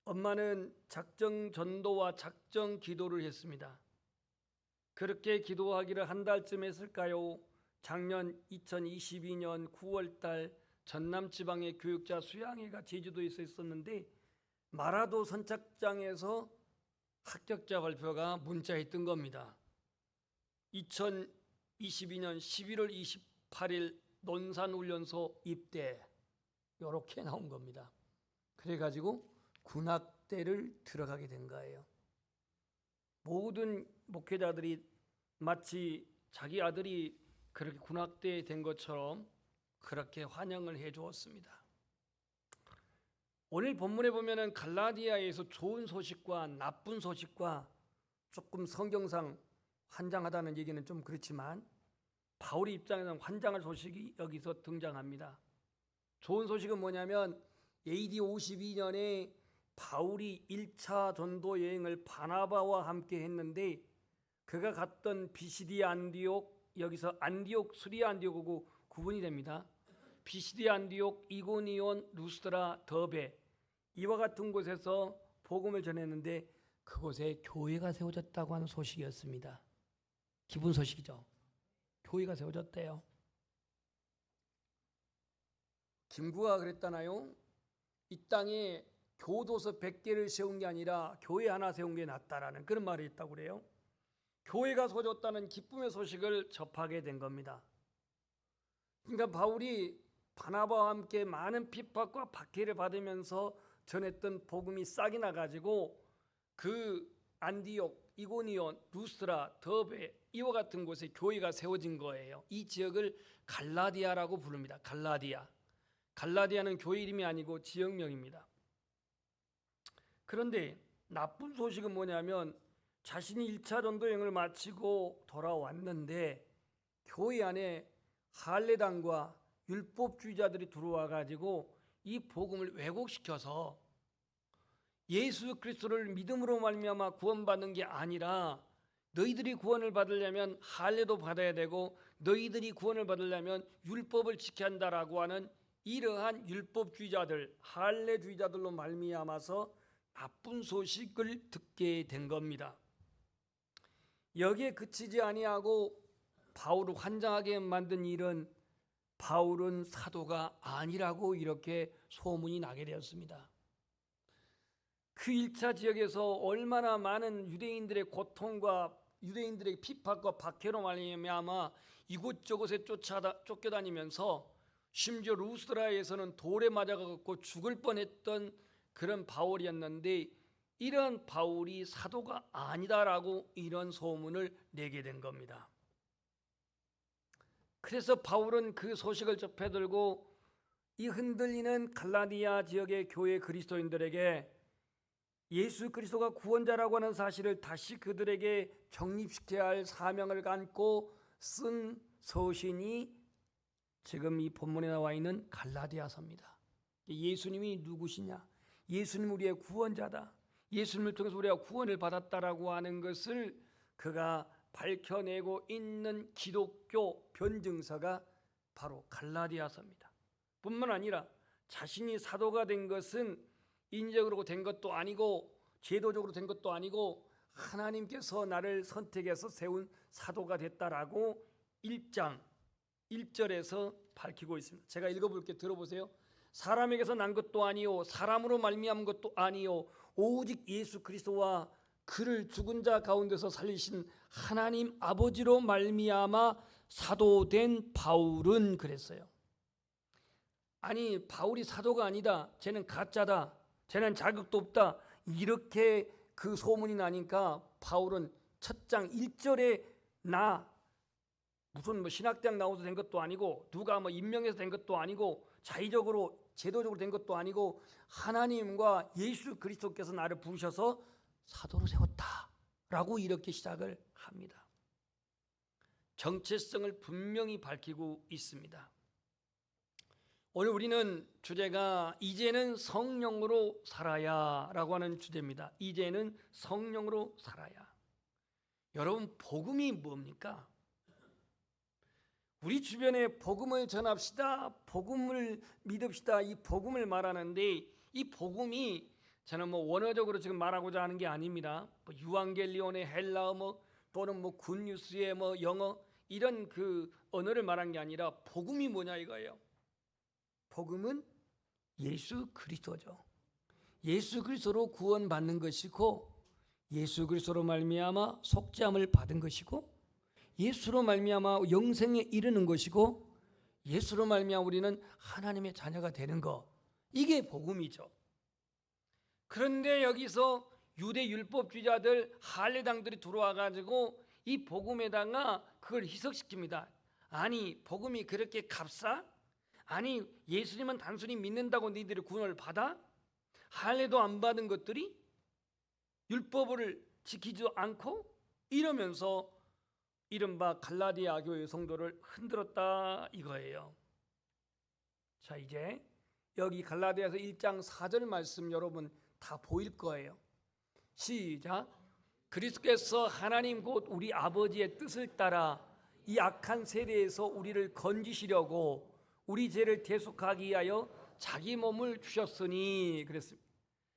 엄마는 작정 전도와 작정 기도를 했습니다. 그렇게 기도하기를 한 달쯤 했을까요? 작년 2022년 9월 달 전남 지방의 교육자 수양회가 제주도에서 있었는데 마라도 선착장에서 합격자 발표가 문자에 뜬 겁니다. 2022년 11월 28일 논산훈련소 입대, 이렇게 나온 겁니다. 그래가지고 군악대를 들어가게 된 거예요. 모든 목회자들이 마치 자기 아들이 그렇게 군악대에 된 것처럼 그렇게 환영을 해 주었습니다. 오늘 본문에 보면은 갈라디아에서 좋은 소식과 나쁜 소식과 조금 성경상 환장하다는 얘기는 좀 그렇지만 바울의 입장에서는 환장할 소식이 여기서 등장합니다. 좋은 소식은 뭐냐면 AD 52년에 바울이 1차 전도 여행을 바나바와 함께 했는데 그가 갔던 비시디 안디옥, 여기서 안디옥, 수리아 안디옥하고 구분이 됩니다. 비시디 안디옥, 이고니온, 루스드라, 더베, 이와 같은 곳에서 복음을 전했는데 그곳에 교회가 세워졌다고 하는 소식이었습니다. 기분 소식이죠. 교회가 세워졌대요. 김구가 그랬잖아요. 이 땅에 교도소 100개를 세운 게 아니라 교회 하나 세운 게 낫다라는 그런 말이 있다고 그래요. 교회가 세워졌다는 기쁨의 소식을 접하게 된 겁니다. 그러니까 바울이 바나바와 함께 많은 핍박과 박해를 받으면서 전했던 복음이 싹이 나가지고 그 안디옥, 이고니온, 루스트라, 더베 이와 같은 곳에 교회가 세워진 거예요. 이 지역을 갈라디아라고 부릅니다. 갈라디아. 갈라디아는 교회 이름이 아니고 지역명입니다. 그런데 나쁜 소식은 뭐냐면 자신이 1차 전도 여행을 마치고 돌아왔는데 교회 안에 할례당과 율법주의자들이 들어와 가지고 이 복음을 왜곡시켜서 예수 그리스도를 믿음으로 말미암아 구원받는 게 아니라 너희들이 구원을 받으려면 할례도 받아야 되고 너희들이 구원을 받으려면 율법을 지켜야 한다라고 하는 이러한 율법주의자들, 할례주의자들로 말미암아서 나쁜 소식을 듣게 된 겁니다. 여기에 그치지 아니하고 바울을 환장하게 만든 일은 바울은 사도가 아니라고 이렇게 소문이 나게 되었습니다. 그 1차 지역에서 얼마나 많은 유대인들의 고통과 유대인들의 핍박과 박해로 말미암아 이곳저곳에 쫓겨다니면서 심지어 루스드라에서는 돌에 맞아갖고 죽을 뻔했던 그런 바울이었는데 이런 바울이 사도가 아니다라고 이런 소문을 내게 된 겁니다. 그래서 바울은 그 소식을 접해들고 이 흔들리는 갈라디아 지역의 교회 그리스도인들에게 예수 그리스도가 구원자라고 하는 사실을 다시 그들에게 정립시켜야 할 사명을 갖고 쓴 서신이 지금 이 본문에 나와 있는 갈라디아서입니다. 예수님이 누구시냐? 예수님 우리의 구원자다. 예수님을 통해서 우리가 구원을 받았다라고 하는 것을 그가 밝혀내고 있는 기독교 변증서가 바로 갈라디아서입니다. 뿐만 아니라 자신이 사도가 된 것은 인적으로 된 것도 아니고 제도적으로 된 것도 아니고 하나님께서 나를 선택해서 세운 사도가 됐다라고 1장 1절에서 밝히고 있습니다. 제가 읽어볼게요. 들어보세요. 사람에게서 난 것도 아니요 사람으로 말미암은 것도 아니요 오직 예수 그리스도와 그를 죽은 자 가운데서 살리신 하나님 아버지로 말미암아 사도된 바울은 그랬어요. 아니 바울이 사도가 아니다. 쟤는 가짜다. 쟤는 자격도 없다. 이렇게 그 소문이 나니까 바울은 첫 장 1절에 나 무슨 뭐 신학대학 나와서 된 것도 아니고 누가 뭐 임명해서 된 것도 아니고 자의적으로 제도적으로 된 것도 아니고 하나님과 예수 그리스도께서 나를 부르셔서 사도로 세웠다라고 이렇게 시작을 합니다. 정체성을 분명히 밝히고 있습니다. 오늘 우리는 주제가 이제는 성령으로 살아야라고 하는 주제입니다. 이제는 성령으로 살아야. 여러분 복음이 뭡니까? 우리 주변에 복음을 전합시다. 복음을 믿읍시다. 이 복음을 말하는데 이 복음이 저는 뭐 원어적으로 지금 말하고자 하는 게 아닙니다. 뭐 유앙겔리온의 헬라어 또는 뭐 굿뉴스의 뭐 영어 이런 그 언어를 말한 게 아니라 복음이 뭐냐 이거예요. 복음은 예수 그리스도죠. 예수 그리스도로 구원받는 것이고 예수 그리스도로 말미암아 속죄함을 받은 것이고 예수로 말미암아 영생에 이르는 것이고 예수로 말미암아 우리는 하나님의 자녀가 되는 것. 이게 복음이죠. 그런데 여기서 유대 율법주의자들 할례당들이 들어와 가지고 이 복음에다가 그걸 희석시킵니다. 아니 복음이 그렇게 값싸? 아니 예수님은 단순히 믿는다고 너희들이 구원을 받아? 할례도 안 받은 것들이 율법을 지키지도 않고 이러면서 이른바 갈라디아 교회 성도를 흔들었다 이거예요. 자 이제 여기 갈라디아서 1장 4절 말씀 여러분 다 보일 거예요. 시작. 그리스도께서 하나님 곧 우리 아버지의 뜻을 따라 이 악한 세대에서 우리를 건지시려고 우리 죄를 대속하기 위하여 자기 몸을 주셨으니 그랬습니다.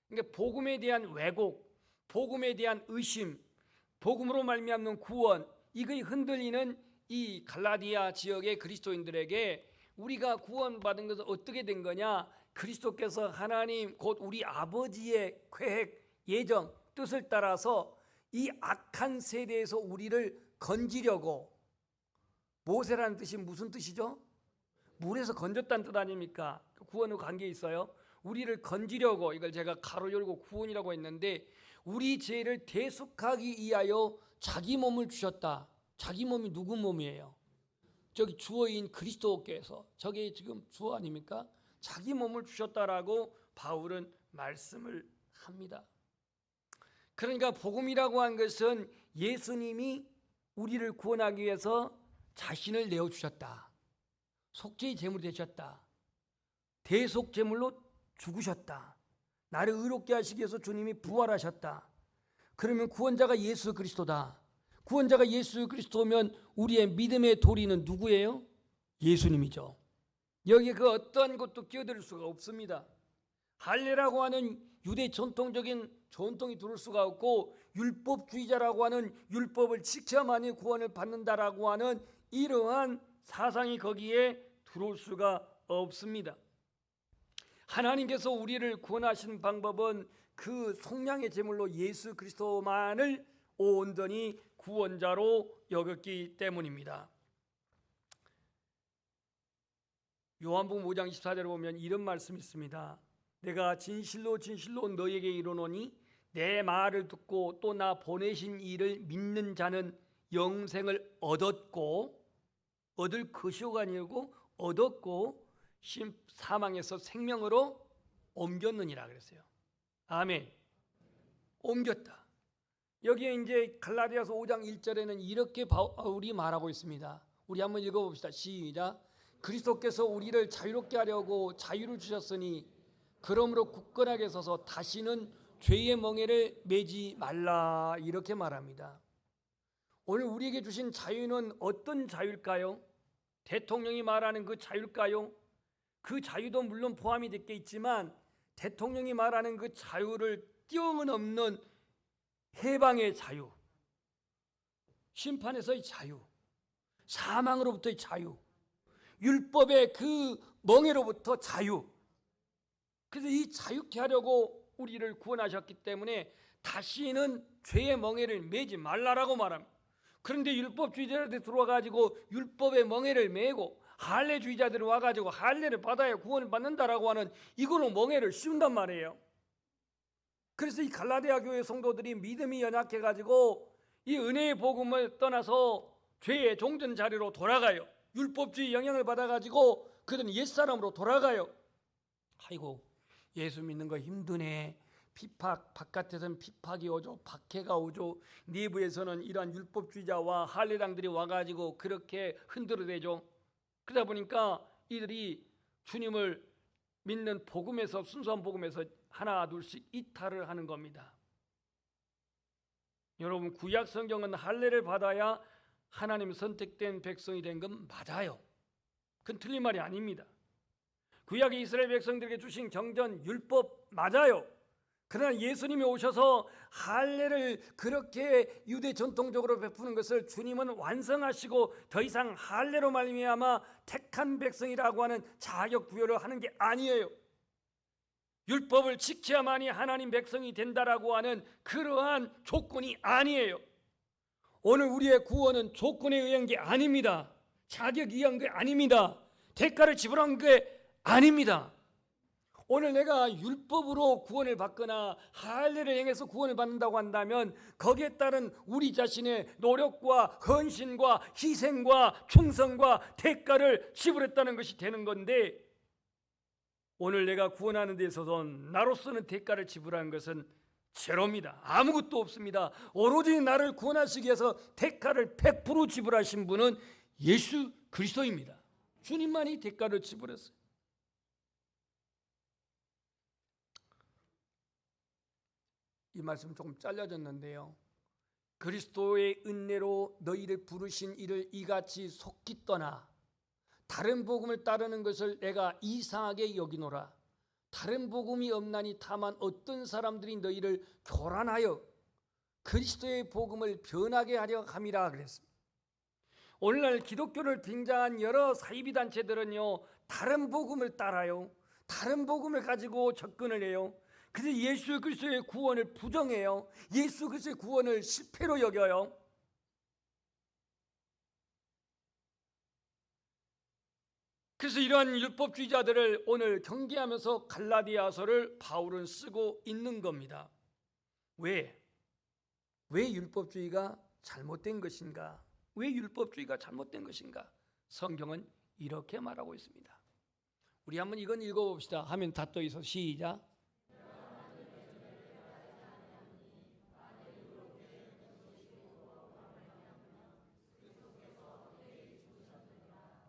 그러니까 복음에 대한 왜곡, 복음에 대한 의심, 복음으로 말미암는 구원 이거에 흔들리는 이 갈라디아 지역의 그리스도인들에게 우리가 구원받은 것은 어떻게 된 거냐? 그리스도께서 하나님 곧 우리 아버지의 계획, 예정, 뜻을 따라서 이 악한 세대에서 우리를 건지려고 모세라는 뜻이 무슨 뜻이죠? 물에서 건졌다는 뜻 아닙니까? 구원과 관계에 있어요. 우리를 건지려고 이걸 제가 가로 열고 구원이라고 했는데 우리 죄를 대속하기 위하여 자기 몸을 주셨다. 자기 몸이 누구 몸이에요? 저기 주어인 그리스도께서, 저게 지금 주어 아닙니까? 자기 몸을 주셨다라고 바울은 말씀을 합니다. 그러니까 복음이라고 한 것은 예수님이 우리를 구원하기 위해서 자신을 내어주셨다. 속죄의 제물이 되셨다. 대속 제물로 죽으셨다. 나를 의롭게 하시기 위해서 주님이 부활하셨다. 그러면 구원자가 예수 그리스도다. 구원자가 예수 그리스도면 우리의 믿음의 도리는 누구예요? 예수님이죠. 여기에 그 어떠한 것도 끼어들 수가 없습니다. 할례라고 하는 유대 전통적인 전통이 들어올 수가 없고, 율법주의자라고 하는 율법을 지켜야만이 구원을 받는다라고 하는 이러한 사상이 거기에 들어올 수가 없습니다. 하나님께서 우리를 구원하시는 방법은 그 속량의 제물로 예수 그리스도만을 온전히 구원자로 여겼기 때문입니다. 요한복음 5장 24절에 보면 이런 말씀이 있습니다. 내가 진실로 진실로 너에게 이르노니 내 말을 듣고 또 나 보내신 이를 믿는 자는 영생을 얻었고, 얻을 것이오가 아니고 얻었고 사망에서 생명으로 옮겼느니라 그랬어요. 아멘. 옮겼다. 여기에 이제 갈라디아서 5장 1절에는 이렇게 바울이 말하고 있습니다. 우리 한번 읽어봅시다. 시작. 그리스도께서 우리를 자유롭게 하려고 자유를 주셨으니 그러므로 굳건하게 서서 다시는 죄의 멍에를 매지 말라, 이렇게 말합니다. 오늘 우리에게 주신 자유는 어떤 자유일까요? 대통령이 말하는 그 자유일까요? 그 자유도 물론 포함이 되어 있지만 대통령이 말하는 그 자유를 뛰어넘는 해방의 자유, 심판에서의 자유, 사망으로부터의 자유, 율법의 그 멍에로부터 자유. 그래서 이 자유케 하려고 우리를 구원하셨기 때문에 다시는 죄의 멍에를 매지 말라라고 말합니다. 그런데 율법주의자들이 들어와가지고 율법의 멍에를 매고 할례주의자들이 와가지고 할례를 받아야 구원을 받는다라고 하는 이거로 멍에를 씌운단 말이에요. 그래서 이 갈라디아 교회 성도들이 믿음이 연약해가지고 이 은혜의 복음을 떠나서 죄의 종전 자리로 돌아가요. 율법주의 영향을 받아가지고 그들은 옛사람으로 돌아가요. 아이고, 예수 믿는 거 힘드네. 피팍, 바깥에서는 피팍이 오죠. 박해가 오죠. 내부에서는 이러한 율법주의자와 할례당들이 와가지고 그렇게 흔들어대죠. 그러다 보니까 이들이 주님을 믿는 복음에서, 순수한 복음에서 하나 둘씩 이탈을 하는 겁니다. 여러분, 구약 성경은 할례를 받아야 하나님 선택된 백성이 된 건 맞아요. 그건 틀린 말이 아닙니다. 구약의 이스라엘 백성들에게 주신 경전 율법 맞아요. 그러나 예수님이 오셔서 할례를 그렇게 유대 전통적으로 베푸는 것을 주님은 완성하시고 더 이상 할례로 말미암아 택한 백성이라고 하는 자격 부여를 하는 게 아니에요. 율법을 지켜야만이 하나님 백성이 된다라고 하는 그러한 조건이 아니에요. 오늘 우리의 구원은 조건에 의한 게 아닙니다. 자격에 의한 게 아닙니다. 대가를 지불한 게 아닙니다. 오늘 내가 율법으로 구원을 받거나 할례를 행해서 구원을 받는다고 한다면 거기에 따른 우리 자신의 노력과 헌신과 희생과 충성과 대가를 지불했다는 것이 되는 건데, 오늘 내가 구원하는 데 있어서 나로서는 대가를 지불한 것은 제로입니다. 아무것도 없습니다. 오로지 나를 구원하시기 위해서 대가를 100% 지불하신 분은 예수 그리스도입니다. 주님만이 대가를 지불했어요. 이 말씀 조금 잘려졌는데요. 그리스도의 은혜로 너희를 부르신 이를 이같이 속히 떠나 다른 복음을 따르는 것을 내가 이상하게 여기노라. 다른 복음이 없나니 다만 어떤 사람들이 너희를 교란하여 그리스도의 복음을 변하게 하려 함이라 그랬습니다. 오늘날 기독교를 빙자한 여러 사이비 단체들은요, 다른 복음을 따라요. 다른 복음을 가지고 접근을 해요. 그래서 예수 그리스도의 구원을 부정해요. 예수 그리스도의 구원을 실패로 여겨요. 그래서 이러한 율법주의자들을 오늘 경계하면서 갈라디아서를 바울은 쓰고 있는 겁니다. 왜 율법주의가 잘못된 것인가? 왜 율법주의가 잘못된 것인가? 성경은 이렇게 말하고 있습니다. 우리 한번 이건 읽어봅시다. 하면 다 떠 있어. 시작.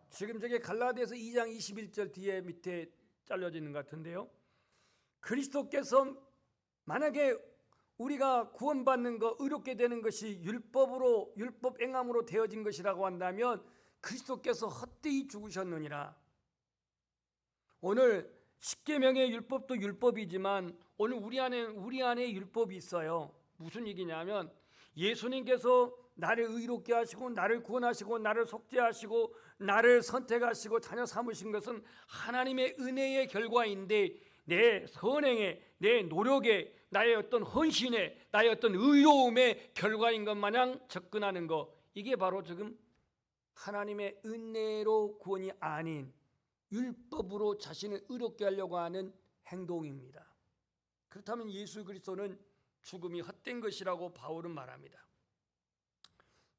지금 저게 갈라디아서 2장 21절 뒤에 밑에 잘려져 있는 것 같은데요. 그리스도께서 만약에 우리가 구원받는 거, 의롭게 되는 것이 율법 행함으로 되어진 것이라고 한다면 그리스도께서 헛되이 죽으셨느니라. 오늘 십계명의 율법도 율법이지만 오늘 우리 안에 율법이 있어요. 무슨 얘기냐면 예수님께서 나를 의롭게 하시고 나를 구원하시고 나를 속죄하시고 나를 선택하시고 자녀 삼으신 것은 하나님의 은혜의 결과인데 내 선행에, 내 노력에, 나의 어떤 헌신에, 나의 어떤 의로움의 결과인 것 마냥 접근하는 것, 이게 바로 지금 하나님의 은혜로 구원이 아닌 율법으로 자신을 의롭게 하려고 하는 행동입니다. 그렇다면 예수 그리스도는 죽음이 헛된 것이라고 바울은 말합니다.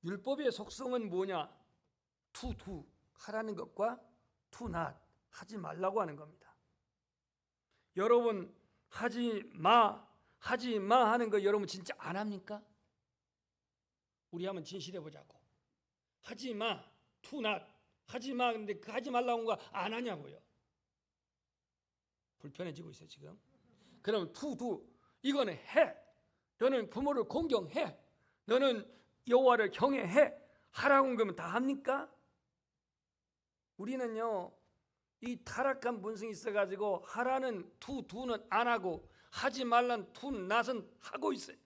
율법의 속성은 뭐냐? to 하라는 것과 to not 하지 말라고 하는 겁니다. 여러분 하지 마 하는 거 여러분 진짜 안 합니까? 우리 한번 진실해 보자고. 하지 마, to not 하지 마. 근데 그 하지 말라고 한 거 안 하냐고요. 불편해지고 있어요 지금. 그럼 to 이거는 해. 너는 부모를 공경해. 너는 여호와를 경외해. 하라고 한 거면 다 합니까? 우리는요 이 타락한 본성이 있어가지고 하라는 to는 안 하고 하지 말란 to not은 하고 있어요.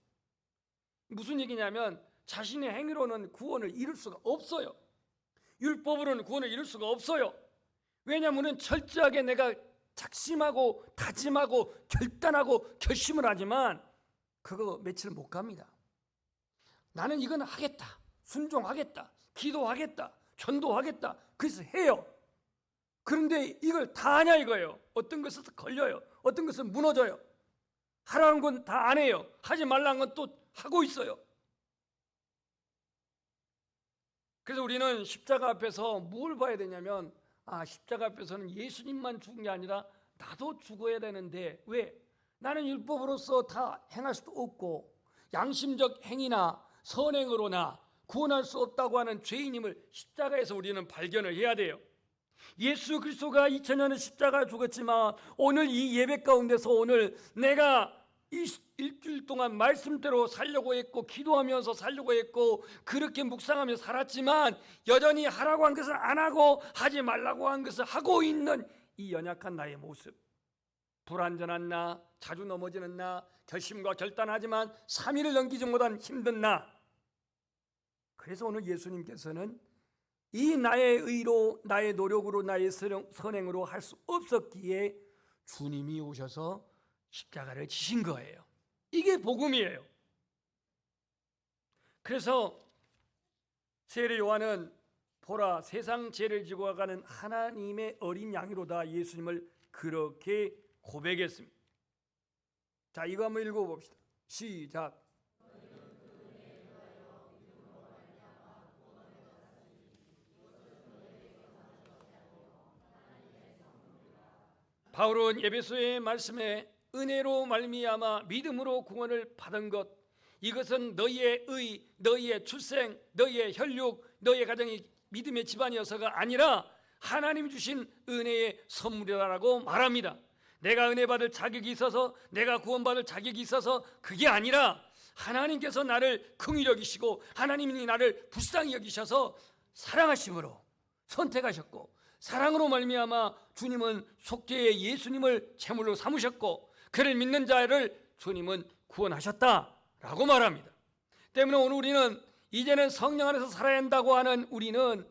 무슨 얘기냐면 자신의 행위로는 구원을 이룰 수가 없어요. 율법으로는 구원을 이룰 수가 없어요. 왜냐하면 철저하게 내가 작심하고 다짐하고 결단하고 결심을 하지만 그거 며칠 못 갑니다. 나는 이건 하겠다, 순종하겠다, 기도하겠다, 전도하겠다, 그래서 해요. 그런데 이걸 다 하냐 이거예요. 어떤 것은 걸려요, 어떤 것은 무너져요. 하라는 건 다 안 해요. 하지 말라는 건 또 하고 있어요. 그래서 우리는 십자가 앞에서 뭘 봐야 되냐면 십자가 앞에서는 예수님만 죽은 게 아니라 나도 죽어야 되는데 왜? 나는 율법으로서 다 행할 수도 없고 양심적 행위나 선행으로나 구원할 수 없다고 하는 죄인임을 십자가에서 우리는 발견을 해야 돼요. 예수 그리스도가 2000년의 십자가에 죽었지만 오늘 이 예배 가운데서 오늘 내가 이 일주일 동안 말씀대로 살려고 했고 기도하면서 살려고 했고 그렇게 묵상하며 살았지만 여전히 하라고 한 것을 안 하고 하지 말라고 한 것을 하고 있는 이 연약한 나의 모습, 불완전한 나, 자주 넘어지는 나, 결심과 결단하지만 3일을 넘기지 못한 힘든 나. 그래서 오늘 예수님께서는 이 나의 의로, 나의 노력으로, 나의 선행으로 할 수 없었기에 주님이 오셔서 십자가를 지신 거예요. 이게 복음이에요. 그래서 세례 요한은 보라 세상 죄를 지고 가는 하나님의 어린 양이로다 예수님을 그렇게 고백했습니다. 자, 이거 한번 읽어봅시다. 시작. 바울은 에베소의 말씀에 은혜로 말미암아 믿음으로 구원을 받은 것, 이것은 너희의 의, 너희의 출생, 너희의 혈육, 너희의 가정이 믿음의 집안이어서가 아니라 하나님이 주신 은혜의 선물이라고 말합니다. 내가 은혜 받을 자격이 있어서, 내가 구원받을 자격이 있어서 그게 아니라 하나님께서 나를 긍휼히 여기시고 하나님이 나를 불쌍히 여기셔서 사랑하심으로 선택하셨고 사랑으로 말미암아 주님은 속죄의 예수님을 제물로 삼으셨고 그를 믿는 자를 주님은 구원하셨다라고 말합니다. 때문에 오늘 우리는 이제는 성령 안에서 살아야 한다고 하는 우리는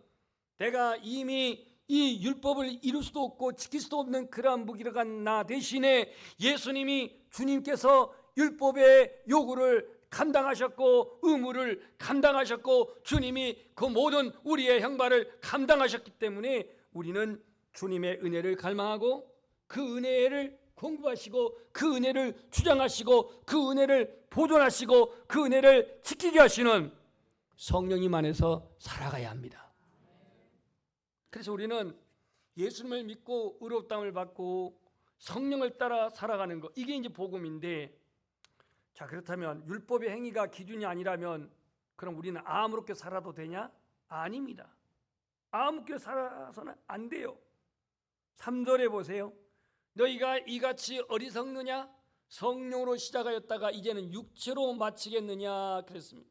내가 이미 이 율법을 이룰 수도 없고 지킬 수도 없는 그러한 무기력한 나 대신에 예수님이 주님께서 율법의 요구를 감당하셨고 의무를 감당하셨고 주님이 그 모든 우리의 형벌을 감당하셨기 때문에 우리는 주님의 은혜를 갈망하고 그 은혜를 공부하시고 그 은혜를 주장하시고 그 은혜를 보존하시고 그 은혜를 지키게 하시는 성령님 안에서 살아가야 합니다. 그래서 우리는 예수님을 믿고 의롭다함을 받고 성령을 따라 살아가는 것, 이게 이제 복음인데, 자, 그렇다면 율법의 행위가 기준이 아니라면 그럼 우리는 아무렇게 살아도 되냐? 아닙니다. 아무렇게 살아서는 안 돼요. 3절에 보세요. 너희가 이같이 어리석느냐? 성령으로 시작하였다가 이제는 육체로 마치겠느냐? 그랬습니다.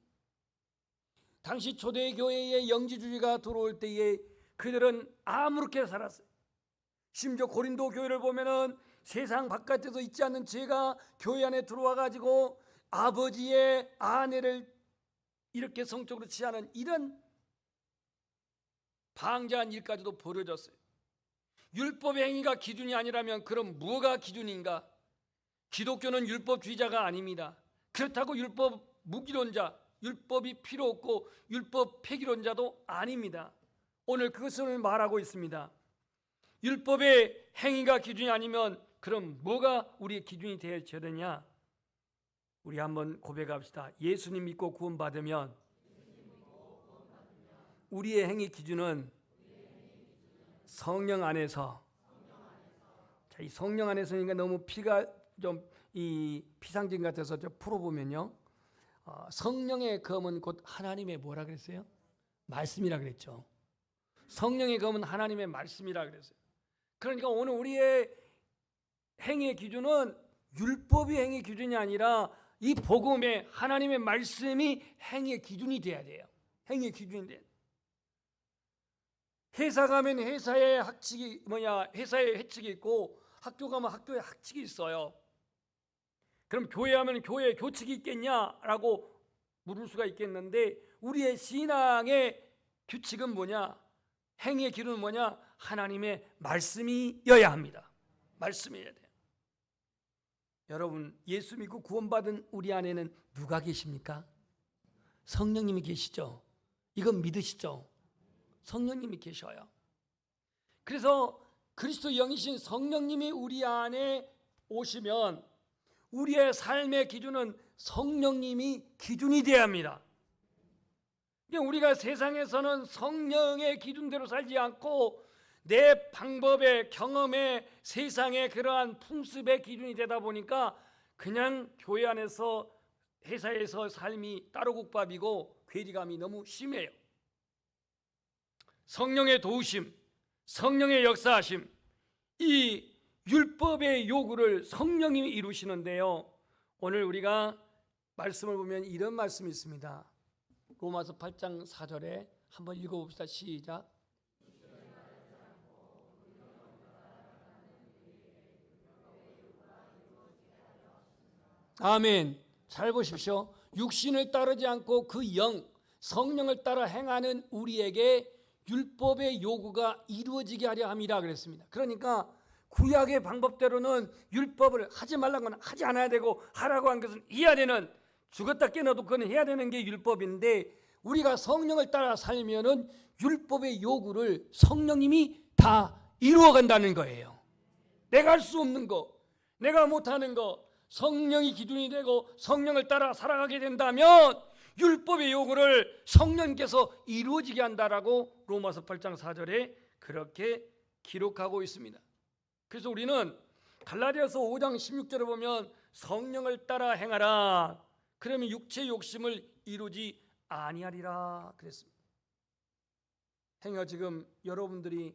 당시 초대교회의 영지주의가 들어올 때에 그들은 아무렇게 살았어요. 심지어 고린도 교회를 보면은 세상 바깥에서 있지 않는 죄가 교회 안에 들어와 가지고 아버지의 아내를 이렇게 성적으로 취하는 이런 방자한 일까지도 벌어졌어요. 율법의 행위가 기준이 아니라면 그럼 뭐가 기준인가? 기독교는 율법주의자가 아닙니다. 그렇다고 율법 무기론자, 율법이 필요 없고 율법 폐기론자도 아닙니다. 오늘 그것을 말하고 있습니다. 율법의 행위가 기준이 아니면 그럼 뭐가 우리의 기준이 되어야 되냐? 우리 한번 고백합시다. 예수님 믿고 구원받으면 우리의 행위 기준은 성령 안에서, 자, 이 성령 안에서니까 너무 피가 좀 이 피상진 같아서 좀 풀어보면요, 성령의 검은 곧 하나님의 뭐라 그랬어요? 말씀이라 그랬죠. 성령의 검은 하나님의 말씀이라 그랬어요. 그러니까 오늘 우리의 행위의 기준은 율법의 행위 기준이 아니라 이 복음의 하나님의 말씀이 행위의 기준이 돼야 돼요. 행위의 기준이 돼야 돼요. 회사 가면 회사의 학칙이 회사의 회칙이 있고 학교 가면 학교의 학칙이 있어요. 그럼 교회 하면 교회의 교칙이 있겠냐라고 물을 수가 있겠는데, 우리의 신앙의 규칙은 뭐냐? 행위의 기준은 뭐냐? 하나님의 말씀이어야 합니다. 말씀이어야 돼요. 여러분, 예수 믿고 구원받은 우리 안에는 누가 계십니까? 성령님이 계시죠. 이건 믿으시죠? 성령님이 계셔요. 그래서 그리스도 영이신 성령님이 우리 안에 오시면 우리의 삶의 기준은 성령님이 기준이 되어야 합니다. 우리가 세상에서는 성령의 기준대로 살지 않고 내 방법의 경험의 세상의 그러한 풍습의 기준이 되다 보니까 그냥 교회 안에서 회사에서 삶이 따로국밥이고 괴리감이 너무 심해요. 성령의 도우심, 성령의 역사하심, 이 율법의 요구를 성령님이 이루시는데요, 오늘 우리가 말씀을 보면 이런 말씀이 있습니다. 로마서 8장 4절에 한번 읽어봅시다. 시작. 아멘. 잘 보십시오. 육신을 따르지 않고 그 영, 성령을 따라 행하는 우리에게 율법의 요구가 이루어지게 하려 함이라 그랬습니다. 그러니까 구약의 방법대로는 율법을 하지 말라는 건 하지 않아야 되고 하라고 한 것은 해야 되는, 죽었다 깨어나도 그건 해야 되는 게 율법인데, 우리가 성령을 따라 살면은 율법의 요구를 성령님이 다 이루어 간다는 거예요. 내가 할 수 없는 거, 내가 못하는 거 성령이 기준이 되고 성령을 따라 살아가게 된다면 율법의 요구를 성령께서 이루어지게 한다라고 로마서 8장 4절에 그렇게 기록하고 있습니다. 그래서 우리는 갈라디아서 5장 16절에 보면 성령을 따라 행하라, 그러면 육체의 욕심을 이루지 아니하리라 그랬습니다. 행여 지금 여러분들이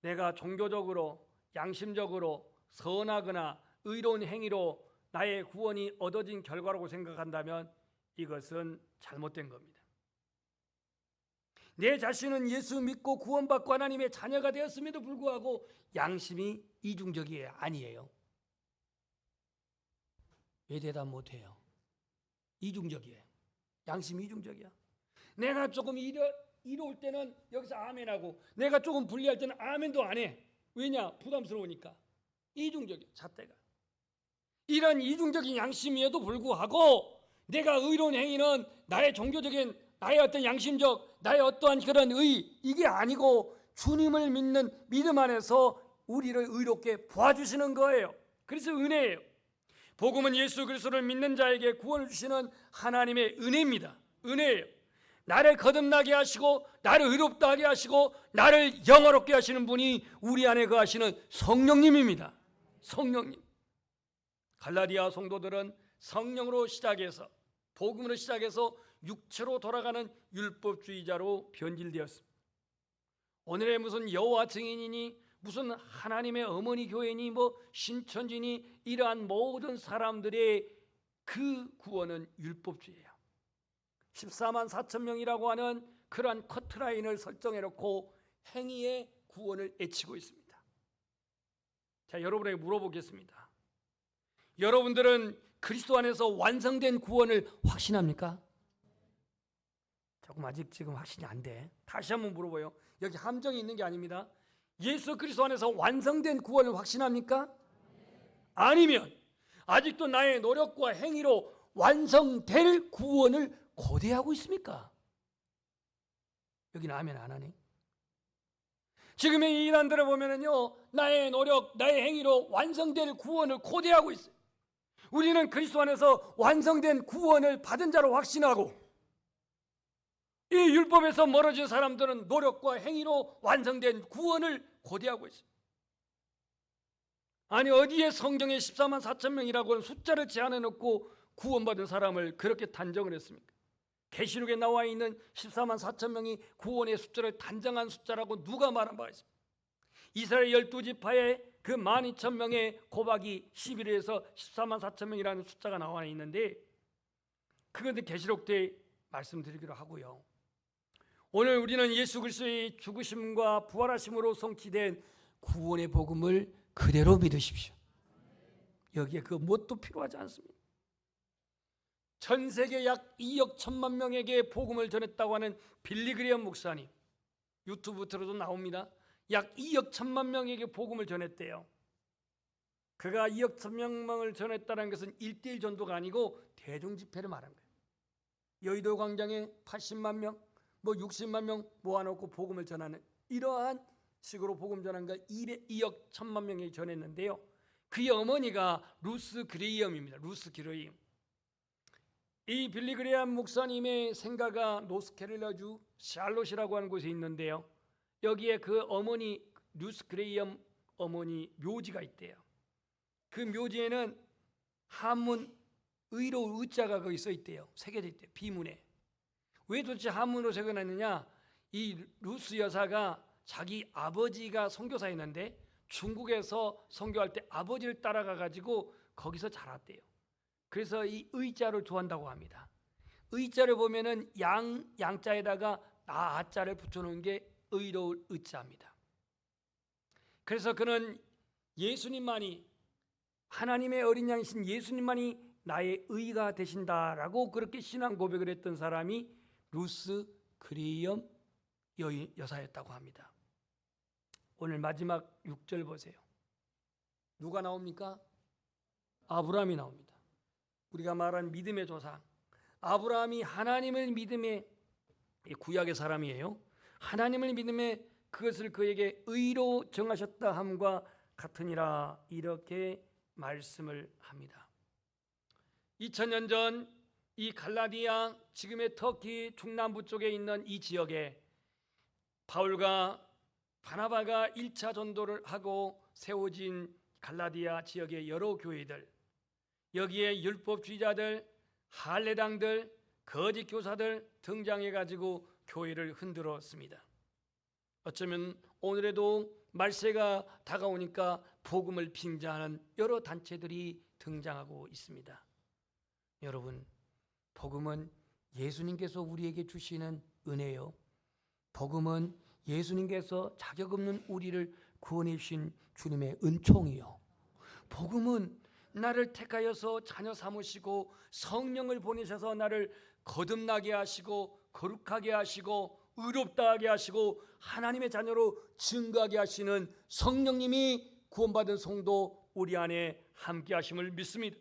내가 종교적으로 양심적으로 선하거나 의로운 행위로 나의 구원이 얻어진 결과라고 생각한다면 이것은 잘못된 겁니다. 내 자신은 예수 믿고 구원받고 하나님의 자녀가 되었음에도 불구하고 양심이 이중적이에요? 아니에요. 왜 대답 못해요? 이중적이에요. 양심이 이중적이야. 내가 조금 이로울 때는 여기서 아멘하고 내가 조금 불리할 때는 아멘도 안 해. 왜냐? 부담스러우니까. 이중적이야. 잣대가. 이런 이중적인 양심에도 불구하고 내가 의로운 행위는 나의 종교적인, 나의 어떤 양심적, 나의 어떠한 그런 이게 아니고 주님을 믿는 믿음 안에서 우리를 의롭게 보아주시는 거예요. 그래서 은혜예요. 복음은 예수 그리스도를 믿는 자에게 구원을 주시는 하나님의 은혜입니다. 은혜예요. 나를 거듭나게 하시고 나를 의롭다 하게 하시고 나를 영화롭게 하시는 분이 우리 안에 거하시는 성령님입니다. 성령님. 갈라디아 성도들은 성령으로 시작해서 복음으로 시작해서 육체로 돌아가는 율법주의자로 변질되었습니다. 오늘의 무슨 여호와 증인이니 무슨 하나님의 어머니 교회니 뭐 신천지니 이러한 모든 사람들의 그 구원은 율법주의예요. 14만 4천 명이라고 하는 그러한 커트라인을 설정해 놓고 행위의 구원을 애치고 있습니다. 자, 여러분에게 물어보겠습니다. 여러분들은 그리스도 안에서 완성된 구원을 확신합니까? 조금 아직 지금 확신이 안 돼. 다시 한번 물어봐요. 여기 함정이 있는 게 아닙니다. 예수 그리스도 안에서 완성된 구원을 확신합니까? 아니면 아직도 나의 노력과 행위로 완성될 구원을 고대하고 있습니까? 여기는 아멘 안 하네. 지금의 이 이단들을 보면은요, 나의 노력, 나의 행위로 완성될 구원을 고대하고 있어요. 우리는 그리스도 안에서 완성된 구원을 받은 자로 확신하고, 이 율법에서 멀어진 사람들은 노력과 행위로 완성된 구원을 고대하고 있어요. 아니, 어디에 성경에 14만 4천 명이라고 하는 숫자를 제한해 놓고 구원받은 사람을 그렇게 단정을 했습니까? 계시록에 나와 있는 14만 4천 명이 구원의 숫자를 단정한 숫자라고 누가 말한 바가 있습니까? 이스라엘 12지파의 그 12,000명의 고박이 11에서 14만 4천 명이라는 숫자가 나와 있는데, 그것은 계시록 때 말씀드리기로 하고요. 오늘 우리는 예수 그리스도의 죽으심과 부활하심으로 성취된 구원의 복음을 그대로 믿으십시오. 여기에 그 무엇도 필요하지 않습니다. 전 세계 약 2억 1천만 명에게 복음을 전했다고 하는 빌리 그레엄 목사님, 유튜브 들어도 나옵니다. 약 2억 1천만 명에게 복음을 전했대요. 그가 2억 1천만 명을 전했다는 것은 1:1 전도가 아니고 대중 집회를 말한 거예요. 여의도 광장에 80만 명, 뭐 60만 명 모아놓고 복음을 전하는 이러한 식으로 복음 전한 걸 2억 1천만 명이 전했는데요. 그의 어머니가 루스 그레이엄입니다. 루스 그레이엄. 이 빌리 그레이엄 목사님의 생가가 노스캐롤라주 샬롯이라고 하는 곳에 있는데요. 여기에 그 어머니 루스 그레이엄 어머니 묘지가 있대요. 그 묘지에는 한문 의로 의자가 거기 써 있대요. 새겨져 있대요. 비문에. 왜 도대체 한문으로 새겨놨느냐? 이 루스 여사가 자기 아버지가 선교사였는데 중국에서 선교할 때 아버지를 따라가 가지고 거기서 자랐대요. 그래서 이 의자를 좋아한다고 합니다. 의자를 보면은 양자에다가 아자를 붙여놓은 게 의로울 의자입니다. 그래서 그는 예수님만이, 하나님의 어린 양이신 예수님만이 나의 의가 되신다라고 그렇게 신앙 고백을 했던 사람이 루스 그레이엄 여사였다고 합니다. 오늘 마지막 6절 보세요. 누가 나옵니까? 아브라함이 나옵니다. 우리가 말한 믿음의 조상 아브라함이 하나님을 믿음의 구약의 사람이에요. 하나님을 믿음에 그것을 그에게 의로 정하셨다 함과 같으니라, 이렇게 말씀을 합니다. 2000년 전 이 갈라디아, 지금의 터키 중남부 쪽에 있는 이 지역에 바울과 바나바가 1차 전도를 하고 세워진 갈라디아 지역의 여러 교회들, 여기에 율법주의자들, 할례당들, 거짓 교사들 등장해가지고 교회를 흔들었습니다. 어쩌면 오늘에도 말세가 다가오니까 복음을 빙자하는 여러 단체들이 등장하고 있습니다. 여러분, 복음은 예수님께서 우리에게 주시는 은혜요. 복음은 예수님께서 자격 없는 우리를 구원해 주신 주님의 은총이요. 복음은 나를 택하여서 자녀 삼으시고 성령을 보내셔서 나를 거듭나게 하시고 거룩하게 하시고 의롭다 하게 하시고 하나님의 자녀로 증거하게 하시는 성령님이 구원받은 성도 우리 안에 함께 하심을 믿습니다.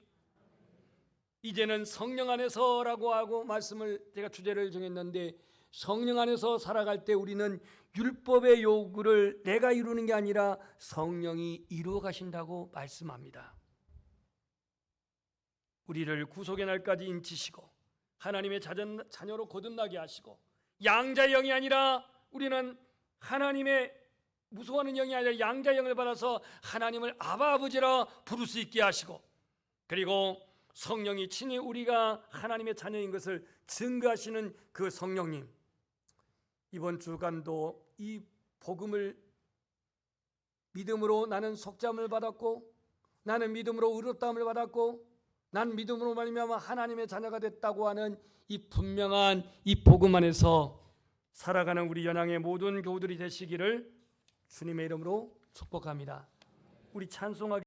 이제는 성령 안에서라고 하고 말씀을, 제가 주제를 정했는데, 성령 안에서 살아갈 때 우리는 율법의 요구를 내가 이루는 게 아니라 성령이 이루어 가신다고 말씀합니다. 우리를 구속의 날까지 인치시고 하나님의 자녀로 거듭나게 하시고 양자의 영이 아니라 우리는 하나님의 무서워하는 영이 아니라 양자의 영을 받아서 하나님을 아바 아버지라 부를 수 있게 하시고 그리고 성령이 친히 우리가 하나님의 자녀인 것을 증거하시는 그 성령님, 이번 주간도 이 복음을 믿음으로 나는 속죄함을 받았고 나는 믿음으로 의롭다함을 받았고 난 믿음으로 말미암아 하나님의 자녀가 됐다고 하는 이 분명한 이 복음 안에서 살아가는 우리 연양의 모든 교우들이 되시기를 주님의 이름으로 축복합니다. 우리 찬송하기